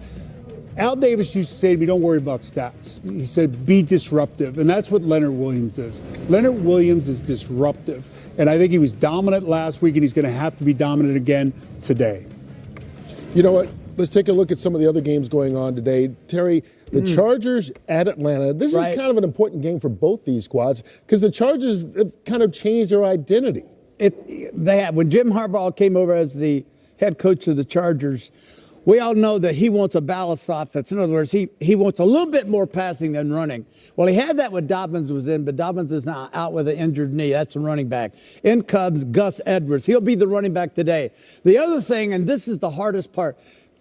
Al Davis used to say to me, don't worry about stats. He said, be disruptive. And that's what Leonard Williams is. Leonard Williams is disruptive. And I think he was dominant last week, and he's going to have to be dominant again today. You know what? Let's take a look at some of the other games going on today. Terry, the Chargers at Atlanta. This is kind of an important game for both these squads because the Chargers have kind of changed their identity. They have. When Jim Harbaugh came over as the head coach of the Chargers, we all know that he wants a balanced offense. In other words, he wants a little bit more passing than running. Well, he had that when Dobbins was in, but Dobbins is now out with an injured knee. That's a running back. In comes Gus Edwards. He'll be the running back today. The other thing, and this is the hardest part,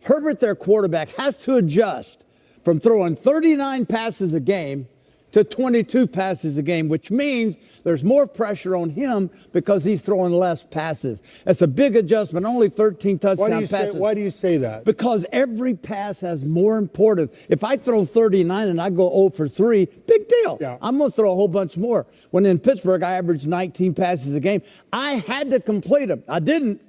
Herbert, their quarterback, has to adjust from throwing 39 passes a game to 22 passes a game, which means there's more pressure on him because he's throwing less passes. That's a big adjustment, only 13 touchdown passes. Why do you say that? Because every pass has more importance. If I throw 39 and I go 0 for 3, big deal. Yeah. I'm going to throw a whole bunch more. When in Pittsburgh, I averaged 19 passes a game. I had to complete them. I didn't.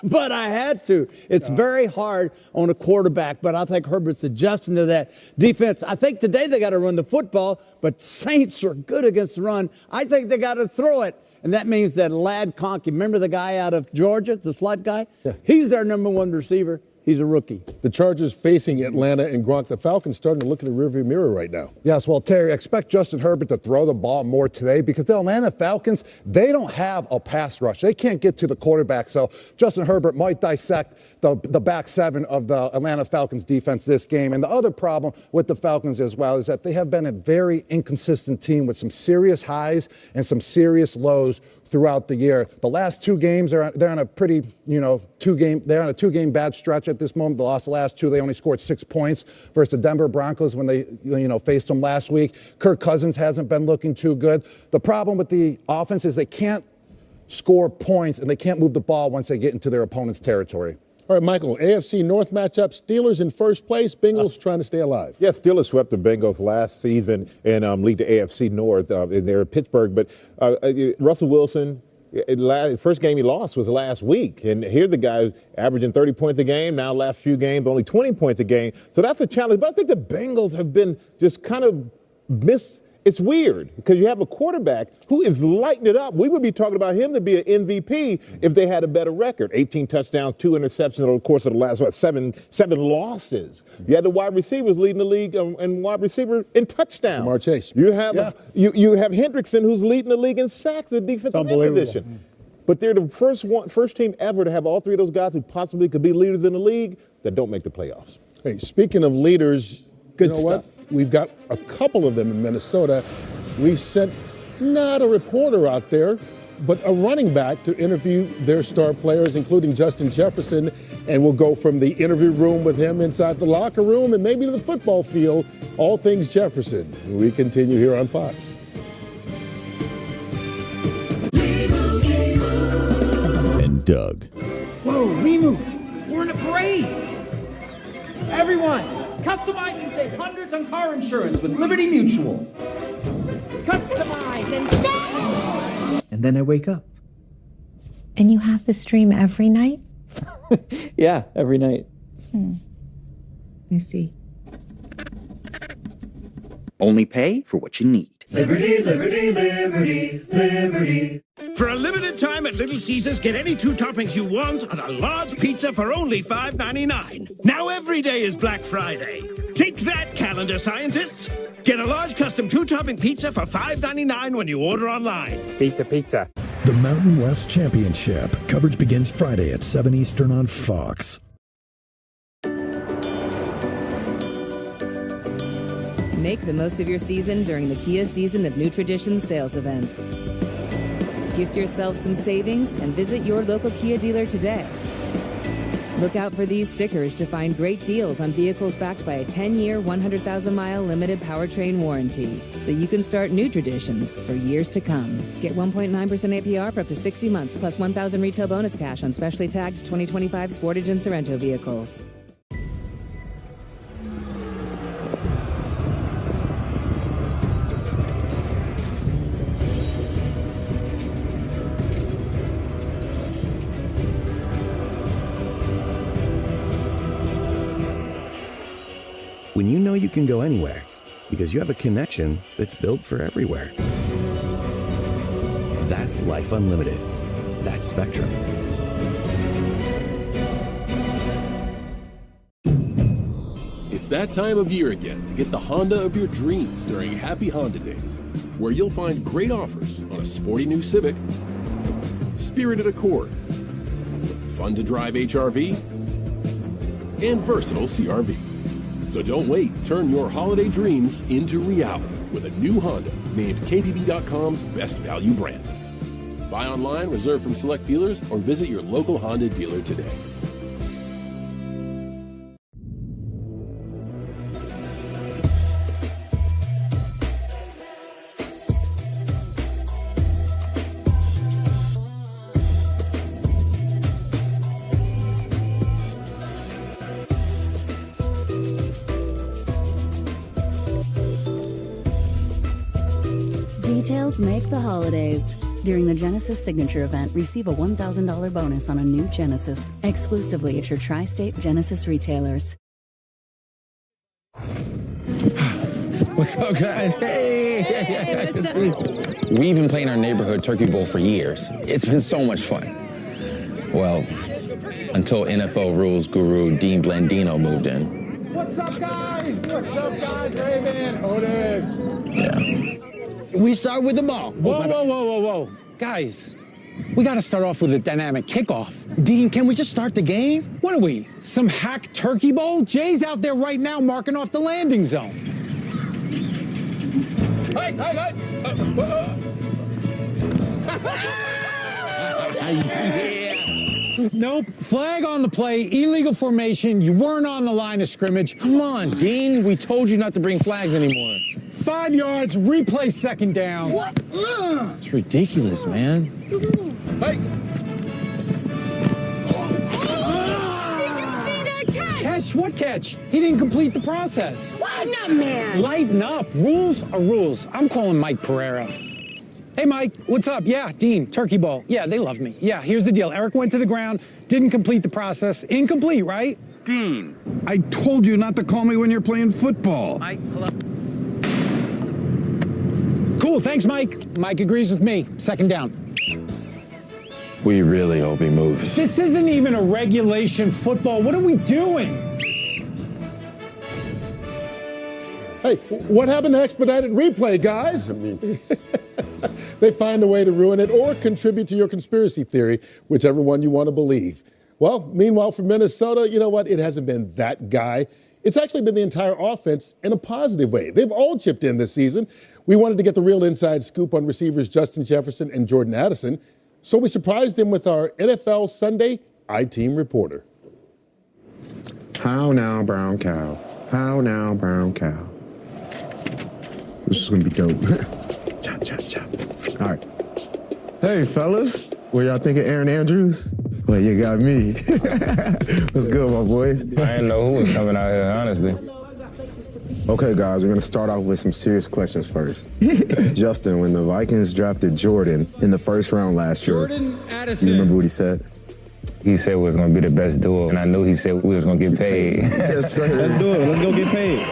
But I had to. It's very hard on a quarterback, but I think Herbert's adjusting to that defense. I think today they got to run the football, but Saints are good against the run. I think they got to throw it, and that means that Lad Conkey, remember the guy out of Georgia, the slot guy? Yeah. He's their number one receiver. He's a rookie. The Chargers facing Atlanta and Gronk. The Falcons starting to look in the rearview mirror right now. Yes, well, Terry, expect Justin Herbert to throw the ball more today because the Atlanta Falcons, they don't have a pass rush. They can't get to the quarterback. So Justin Herbert might dissect the back seven of the Atlanta Falcons defense this game. And the other problem with the Falcons as well is that they have been a very inconsistent team with some serious highs and some serious lows throughout the year. The last two games they're on a pretty, they're on a two-game bad stretch at this moment. They lost the last two. They only scored 6 points versus the Denver Broncos when they, faced them last week. Kirk Cousins hasn't been looking too good. The problem with the offense is they can't score points, and they can't move the ball once they get into their opponent's territory. All right, Michael, AFC North matchup, Steelers in first place, Bengals trying to stay alive. Yeah, Steelers swept the Bengals last season and lead the AFC North in their Pittsburgh. But Russell Wilson, first game he lost was last week. And here the guy averaging 30 points a game. Now last few games, only 20 points a game. So that's a challenge. But I think the Bengals have been just kind of It's weird because you have a quarterback who is lighting it up. We would be talking about him to be an MVP if they had a better record. 18 touchdowns, 2 interceptions over the course of the last, seven losses. You had the wide receivers leading the league and wide receiver in touchdowns. Jamar Chase. You have you have Hendrickson who's leading the league in sacks at defensive end position. But they're the first team ever to have all three of those guys who possibly could be leaders in the league that don't make the playoffs. Hey, speaking of leaders, good you know stuff. What? We've got a couple of them in Minnesota. We sent not a reporter out there, but a running back to interview their star players, including Justin Jefferson. And we'll go from the interview room with him inside the locker room and maybe to the football field. All things Jefferson. We continue here on Fox. And Doug. Whoa, Limu, we're in a parade. Everyone, customize and save hundreds on car insurance with Liberty Mutual. Customize and save. And then I wake up. And you have the stream every night? Yeah, every night. I see. Only pay for what you need. Liberty, liberty, liberty, liberty. For a limited time at Little Caesars, get any 2 toppings you want on a large pizza for only $5.99. Now every day is Black Friday. Take that, calendar scientists. Get a large custom 2-topping pizza for $5.99 when you order online. Pizza, pizza. The Mountain West Championship. Coverage begins Friday at 7 Eastern on Fox. Make the most of your season during the Kia Season of New Traditions sales event. Gift yourself some savings and visit your local Kia dealer today. Look out for these stickers to find great deals on vehicles backed by a 10-year, 100,000-mile limited powertrain warranty, so you can start new traditions for years to come. Get 1.9% APR for up to 60 months, plus 1,000 retail bonus cash on specially tagged 2025 Sportage and Sorrento vehicles. When you know you can go anywhere because you have a connection that's built for everywhere. That's life unlimited. That's Spectrum. It's that time of year again to get the Honda of your dreams during Happy Honda Days, where you'll find great offers on a sporty new Civic, spirited Accord, fun-to-drive HRV, and versatile CRV. So don't wait. Turn your holiday dreams into reality with a new Honda named KBB.com's best value brand. Buy online, reserve from select dealers, or visit your local Honda dealer today. Details make the holidays. During the Genesis Signature event, receive a $1,000 bonus on a new Genesis, exclusively at your tri-state Genesis retailers. What's up, guys? Hey! We've been playing our neighborhood turkey bowl for years. It's been so much fun. Well, until NFL rules guru Dean Blandino moved in. What's up, guys? What's up, guys? Raven, Otis. Yeah. We start with the ball. Whoa. Guys, we got to start off with a dynamic kickoff. Dean, can we just start the game? What are we, some hack turkey bowl? Jay's out there right now marking off the landing zone. Nope. Flag on the play, illegal formation. You weren't on the line of scrimmage. Come on, Dean. We told you not to bring flags anymore. 5 yards, replay second down. What? It's ridiculous, man. Hey. Catch? What catch? He didn't complete the process. Lighten up, man. Lighten up. Rules are rules. I'm calling Mike Pereira. Hey, Mike, what's up? Yeah, Dean, Turkey Bowl. Yeah, they love me. Yeah, here's the deal. Eric went to the ground, didn't complete the process. Incomplete, right? Dean, I told you not to call me when you're playing football. Mike, hello. Cool, thanks, Mike. Mike agrees with me. Second down. We really hope he moves. This isn't even a regulation football. What are we doing? Hey, what happened to expedited replay, guys? They find a way to ruin it or contribute to your conspiracy theory, whichever one you want to believe. Well, meanwhile, for Minnesota, you know what? It hasn't been that guy. It's actually been the entire offense in a positive way. They've all chipped in this season. We wanted to get the real inside scoop on receivers Justin Jefferson and Jordan Addison, so we surprised him with our NFL Sunday I-Team reporter. How now, brown cow? How now, brown cow? This is going to be dope. Chop, chop, chop. All right. Hey, fellas. Were y'all thinking Aaron Andrews? Well, you got me. What's good, my boys? I didn't know who was coming out here, honestly. Okay, guys, we're going to start off with some serious questions first. Justin, when the Vikings drafted Jordan in the first round last year, Jordan Addison. You remember what he said? He said we was going to be the best duo, and I knew he said we was going to get paid. Yes, sir. Let's do it. Let's go get paid.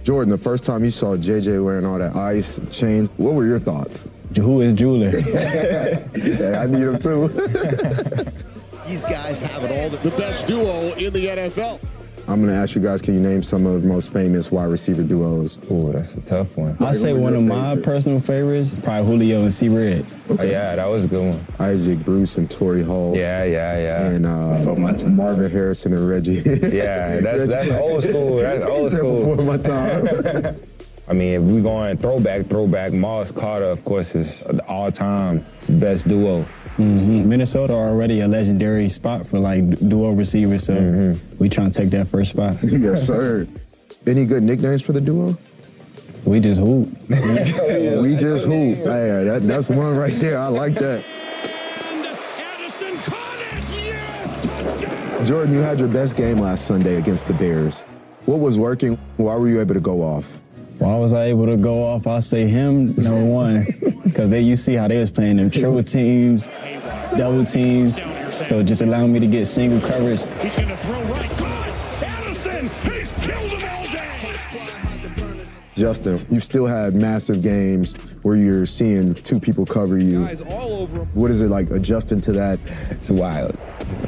Jordan, the first time you saw JJ wearing all that ice chains, what were your thoughts? Who is Julian? Yeah, I need him too. These guys have it all. The best duo in the NFL. I'm going to ask you guys, can you name some of the most famous wide receiver duos? Ooh, that's a tough one. I'd say one of my personal favorites, probably Julio and C-Red. Oh, yeah, that was a good one. Isaac Bruce and Torrey Hall. Yeah. And Marvin Harrison and Reggie. Yeah, that's old school. That's old school. Before my time. I mean, if we going throwback, Moss Carter, of course, is the all-time best duo. Mm-hmm. Minnesota already a legendary spot for like duo receivers, so we trying to take that first spot. Yes, sir. Any good nicknames for the duo? We just hoop. We just hoop. Hey, that's one right there. I like that. Jordan, you had your best game last Sunday against the Bears. What was working? Why were you able to go off? Why was I able to go off? I'll say him, number one, because you see how they was playing them triple teams, double teams, so just allowing me to get single coverage. He's going to throw right. Addison, he's killed him all day. Justin, you still had massive games where you're seeing two people cover you. Guys all over him. What is it like adjusting to that? It's wild.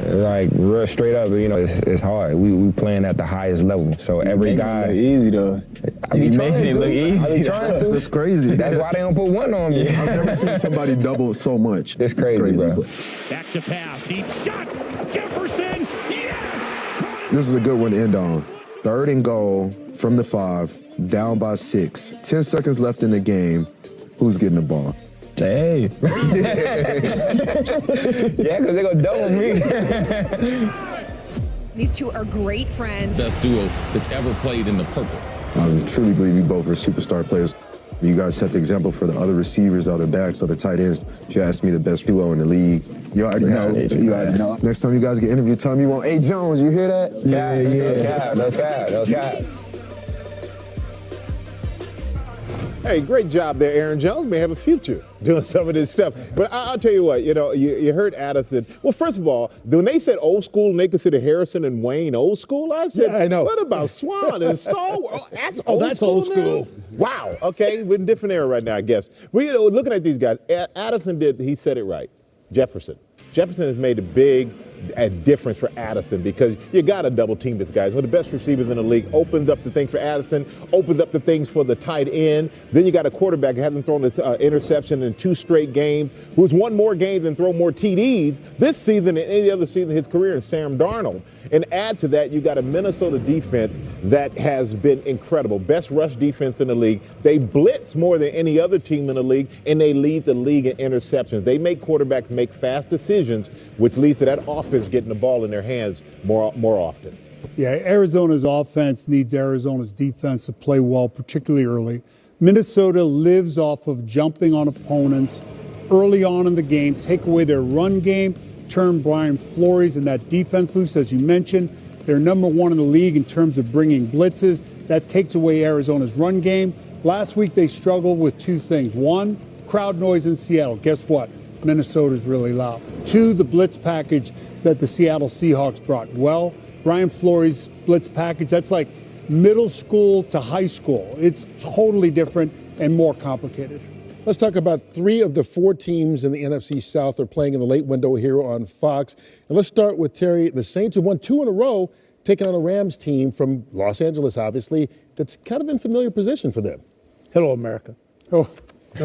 Like, real straight up, it's hard. We playing at the highest level. So every guy. Easy though. I be making it look easy. I be trying to. That's crazy. That's why they don't put one on me. I've never seen somebody double so much. It's crazy, bro. Back to pass, deep shot, Jefferson, yes! This is a good one to end on. 3rd and goal from the 5, down by 6. 10 seconds left in the game. Who's getting the ball? Hey. Yeah, because they're going to double me. These two are great friends. Best duo that's ever played in the purple. I truly believe you both are superstar players. You guys set the example for the other receivers, other backs, other tight ends. If you ask me, the best duo in the league. You already know. You already know. Next time you guys get interviewed, tell me you want A. Jones. You hear that? Yeah. No cap. Hey, great job there, Aaron Jones. May have a future doing some of this stuff. But I'll tell you what, you heard Addison. Well, first of all, when they said old school and they consider Harrison and Wayne old school, I said, I know. What about Swan and Star? That's that's old school. Now? Wow. Okay, we're in a different era right now, I guess. Well, looking at these guys, Addison he said it right. Jefferson has made a difference for Addison because you got to double team this guy. He's one of the best receivers in the league. Opens up the things for Addison, opens up the things for the tight end. Then you got a quarterback who hasn't thrown an interception in 2 straight games, who's won more games and thrown more TDs this season than any other season in his career, in Sam Darnold. And add to that, you got a Minnesota defense that has been incredible. Best rush defense in the league. They blitz more than any other team in the league, and they lead the league in interceptions. They make quarterbacks make fast decisions, which leads to that offense getting the ball in their hands more often. Yeah, Arizona's offense needs Arizona's defense to play well, particularly early. Minnesota lives off of jumping on opponents, early on in the game, take away their run game, turn Brian Flores and that defense loose, as you mentioned. They're number one in the league in terms of bringing blitzes. That takes away Arizona's run game. Last week, they struggled with two things. One, crowd noise in Seattle. Guess what? Minnesota's really loud. Two, the blitz package that the Seattle Seahawks brought. Well, Brian Flores' blitz package, that's like middle school to high school. It's totally different and more complicated. Let's talk about 3 of the 4 teams in the NFC South are playing in the late window here on Fox. And let's start with Terry. The Saints have won 2 in a row, taking on a Rams team from Los Angeles, obviously, that's kind of in familiar position for them. Hello, America. Oh,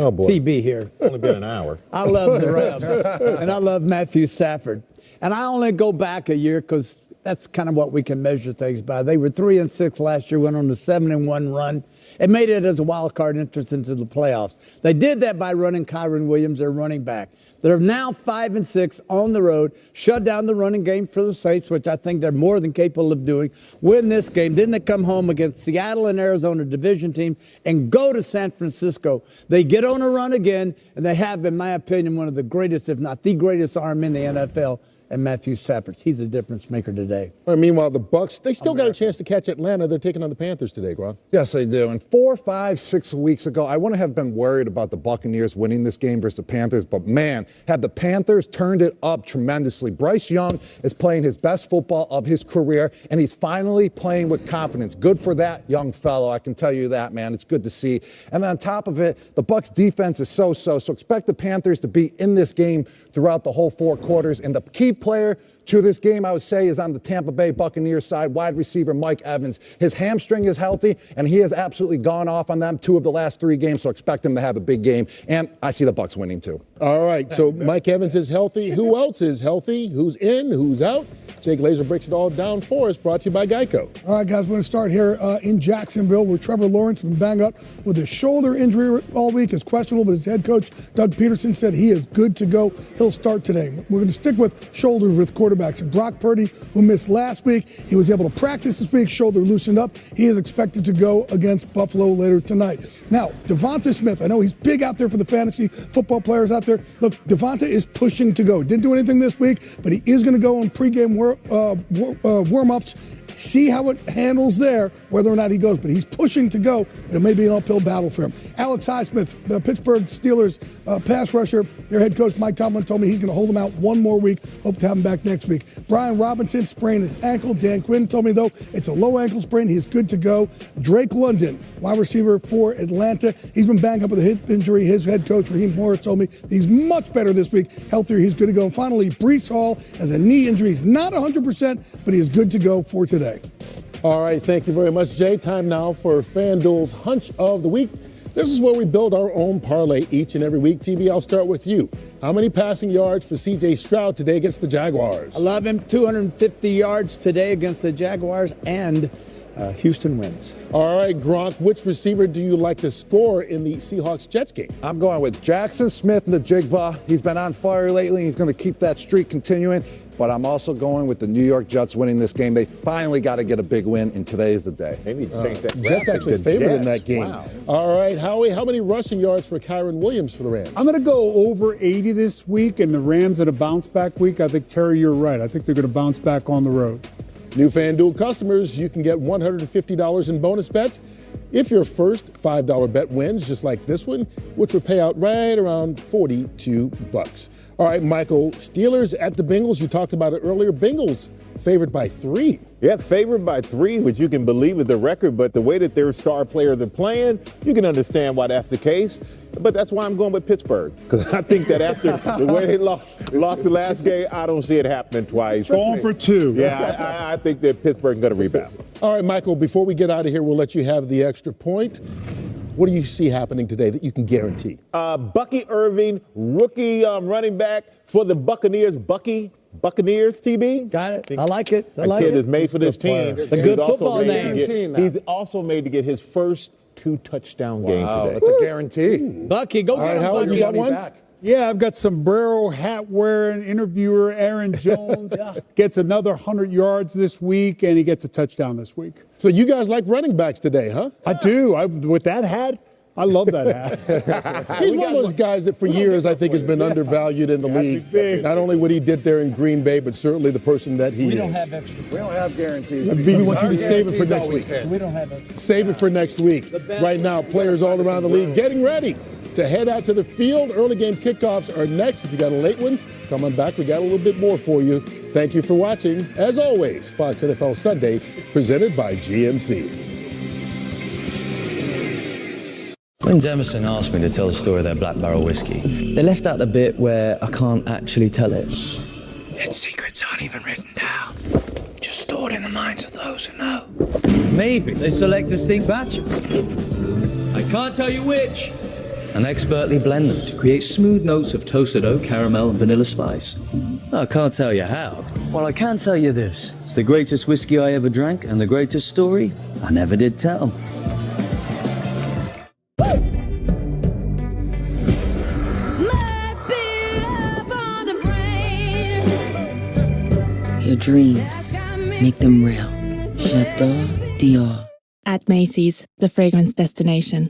boy. PB here. Only been an hour. I love the Rams, and I love Matthew Stafford. And I only go back a year because that's kind of what we can measure things by. They were 3-6 last year, went on a 7-1 run, and made it as a wild card entrance into the playoffs. They did that by running Kyron Williams, their running back. They're now 5-6 on the road, shut down the running game for the Saints, which I think they're more than capable of doing, win this game. Then they come home against Seattle and Arizona division team and go to San Francisco. They get on a run again, and they have, in my opinion, one of the greatest, if not the greatest arm in the NFL. And Matthew Stafford, he's the difference maker today. All right, meanwhile, the Bucks, they still got a chance to catch Atlanta. They're taking on the Panthers today, Gron. Yes, they do. And 4, 5, 6 weeks ago, I wouldn't have been worried about the Buccaneers winning this game versus the Panthers. But, man, had the Panthers turned it up tremendously. Bryce Young is playing his best football of his career, and he's finally playing with confidence. Good for that young fellow. I can tell you that, man. It's good to see. And then on top of it, the Bucs defense is so-so. So expect the Panthers to be in this game throughout the whole 4 quarters. And the key player to this game, I would say, is on the Tampa Bay Buccaneers side, wide receiver Mike Evans. His hamstring is healthy, and he has absolutely gone off on them 2 of the last 3 games, so expect him to have a big game. And I see the Bucs winning, too. All right, so Mike Evans is healthy. Who else is healthy? Who's in? Who's out? Jake Laser breaks it all down for us, brought to you by Geico. All right, guys, we're going to start here in Jacksonville, where Trevor Lawrence has been banged up with a shoulder injury all week. It's questionable, but his head coach, Doug Peterson, said he is good to go. He'll start today. We're going to stick with shoulders with quarterbacks. Brock Purdy, who missed last week, he was able to practice this week, shoulder loosened up. He is expected to go against Buffalo later tonight. Now, Devonta Smith, I know he's big out there for the fantasy football players out there. Look, Devonta is pushing to go. Didn't do anything this week, but he is going to go on pregame warm-ups. See how it handles there, whether or not he goes. But he's pushing to go, but it may be an uphill battle for him. Alex Highsmith, the Pittsburgh Steelers pass rusher, their head coach Mike Tomlin told me he's going to hold him out 1 more week. Hope to have him back next week. Brian Robinson sprained his ankle. Dan Quinn told me, though, it's a low ankle sprain. He's good to go. Drake London, wide receiver for Atlanta. He's been banged up with a hip injury. His head coach, Raheem Morris, told me he's much better this week. Healthier, he's good to go. And finally, Breece Hall has a knee injury. He's not 100%, but he is good to go for today. All right, thank you very much, Jay. Time now for FanDuel's Hunch of the Week. This is where we build our own parlay each and every week. TB, I'll start with you. How many passing yards for C.J. Stroud today against the Jaguars? I love him. 250 yards today against the Jaguars, and Houston wins. All right, Gronk, which receiver do you like to score in the Seahawks-Jets game? I'm going with Jackson Smith in the Jigba. He's been on fire lately. He's going to keep that streak continuing. But I'm also going with the New York Jets winning this game. They finally got to get a big win, and today is the day. They need to change that. Jets actually favored in that game. Wow. All right, Howie, how many rushing yards for Kyron Williams for the Rams? I'm going to go over 80 this week, and the Rams at a bounce-back week. I think, Terry, you're right. I think they're going to bounce back on the road. New FanDuel customers, you can get $150 in bonus bets if your first $5 bet wins, just like this one, which would pay out right around $42. All right, Michael, Steelers at the Bengals. You talked about it earlier. Bengals favored by 3. Yeah, favored by 3, which you can believe is the record, but the way that their star players are playing, you can understand why that's the case. But that's why I'm going with Pittsburgh, because I think that after the way they lost the last game, I don't see it happening twice. Going for 2. Yeah, I think that Pittsburgh's going to rebound. All right, Michael, before we get out of here, we'll let you have the extra point. What do you see happening today that you can guarantee? Bucky Irving, rookie running back for the Buccaneers. Buccaneers, TB? Got it. I like it. The kid is made for this team. It's a good football name. He's also made to get his first 2-touchdown game today. That's a guarantee. Bucky, go get him, Howard, Bucky. you got one? Yeah, I've got sombrero hat-wearing interviewer Aaron Jones. Gets another 100 yards this week, and he gets a touchdown this week. So you guys like running backs today, huh? I do. With that hat, I love that hat. He's one of those guys that for years I think has been undervalued in the league. Not only what he did there in Green Bay, but certainly the person that he is. We don't have extra. We don't have guarantees. We want you to save it for next week. We don't have extra. Save it for next week. Right now, players all around the league getting ready to head out to the field. Early game kickoffs are next. If you got a late one, come on back. We got a little bit more for you. Thank you for watching. As always, Fox NFL Sunday, presented by GMC. When Emerson asked me to tell the story of that Black Barrel whiskey, they left out the bit where I can't actually tell it. Its secrets aren't even written down, just stored in the minds of those who know. Maybe they select distinct batches. I can't tell you which. And expertly blend them to create smooth notes of toasted oak, caramel, and vanilla spice. I can't tell you how. Well, I can tell you this. It's the greatest whiskey I ever drank and the greatest story I never did tell. Your dreams, make them real. J'adore Dior. At Macy's, the fragrance destination.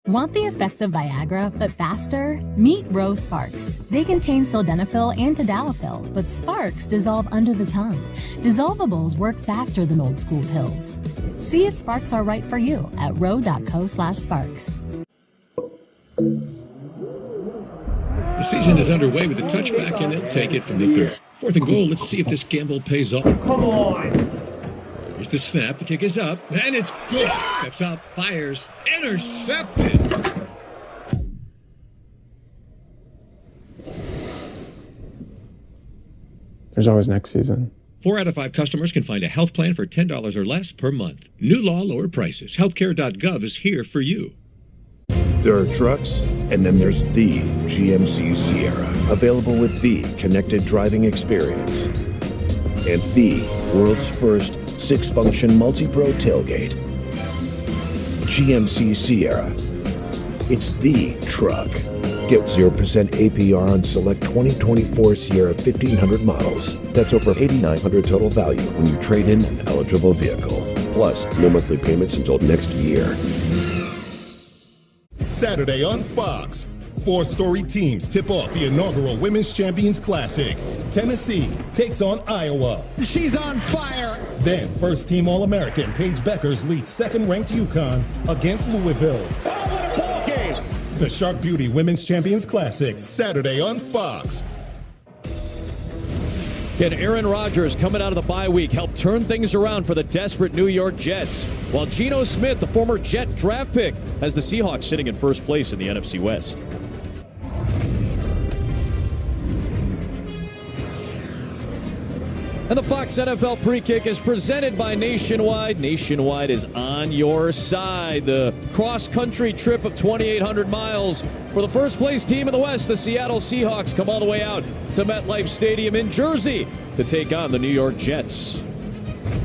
Want the effects of Viagra, but faster? Meet Rose Sparks. They contain sildenafil and tadalafil, but Sparks dissolve under the tongue. Dissolvables work faster than old school pills. See if Sparks are right for you at ro.co/sparks. The season is underway with a touchback, and they'll take it from the 3rd. 4th and goal. Let's see if this gamble pays off. Come on! Here's the snap. The kick is up, and it's good. Steps up, fires, intercepted. There's always next season. 4 out of 5 customers can find a health plan for $10 or less per month. New law, lower prices. Healthcare.gov is here for you. There are trucks, and then there's the GMC Sierra, available with the connected driving experience and the world's first 6-function multi-pro tailgate. GMC Sierra. It's the truck. Get 0% APR on select 2024 Sierra 1500 models. That's over $8,900 total value when you trade in an eligible vehicle. Plus, no monthly payments until next year. Saturday on Fox, 4-story teams tip off the inaugural Women's Champions Classic. Tennessee takes on Iowa. She's on fire. Then first-team All-American Paige Beckers leads second-ranked UConn against Louisville. Oh, what a ball game! The Shark Beauty Women's Champions Classic, Saturday on Fox. Can Aaron Rodgers, coming out of the bye week, help turn things around for the desperate New York Jets? While Geno Smith, the former Jet draft pick, has the Seahawks sitting in first place in the NFC West. And the Fox NFL Pre-Kick is presented by Nationwide. Nationwide is on your side. The cross-country trip of 2,800 miles for the first-place team in the West. The Seattle Seahawks come all the way out to MetLife Stadium in Jersey to take on the New York Jets.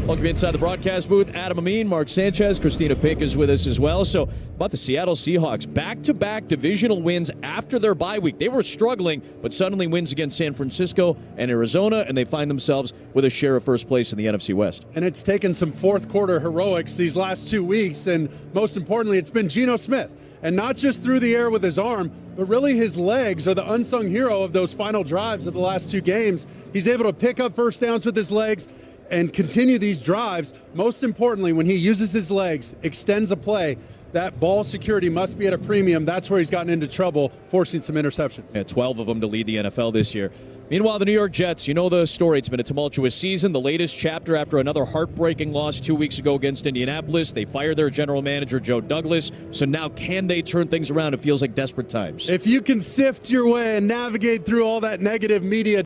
Welcome inside the broadcast booth. Adam Amin, Mark Sanchez, Christina Pink is with us as well. So about the Seattle Seahawks, back-to-back divisional wins after their bye week. They were struggling, but suddenly wins against San Francisco and Arizona, and they find themselves with a share of first place in the NFC West. And it's taken some fourth-quarter heroics these last 2 weeks, and most importantly, it's been Geno Smith. And not just through the air with his arm, but really his legs are the unsung hero of those final drives of the last 2 games. He's able to pick up first downs with his legs and continue these drives. Most importantly, when he uses his legs, extends a play, that ball security must be at a premium. That's where he's gotten into trouble, forcing some interceptions. Yeah, 12 of them to lead the NFL this year. Meanwhile, the New York Jets, you know the story. It's been a tumultuous season. The latest chapter after another heartbreaking loss 2 weeks ago against Indianapolis. They fired their general manager, Joe Douglas. So now can they turn things around? It feels like desperate times. If you can sift your way and navigate through all that negative media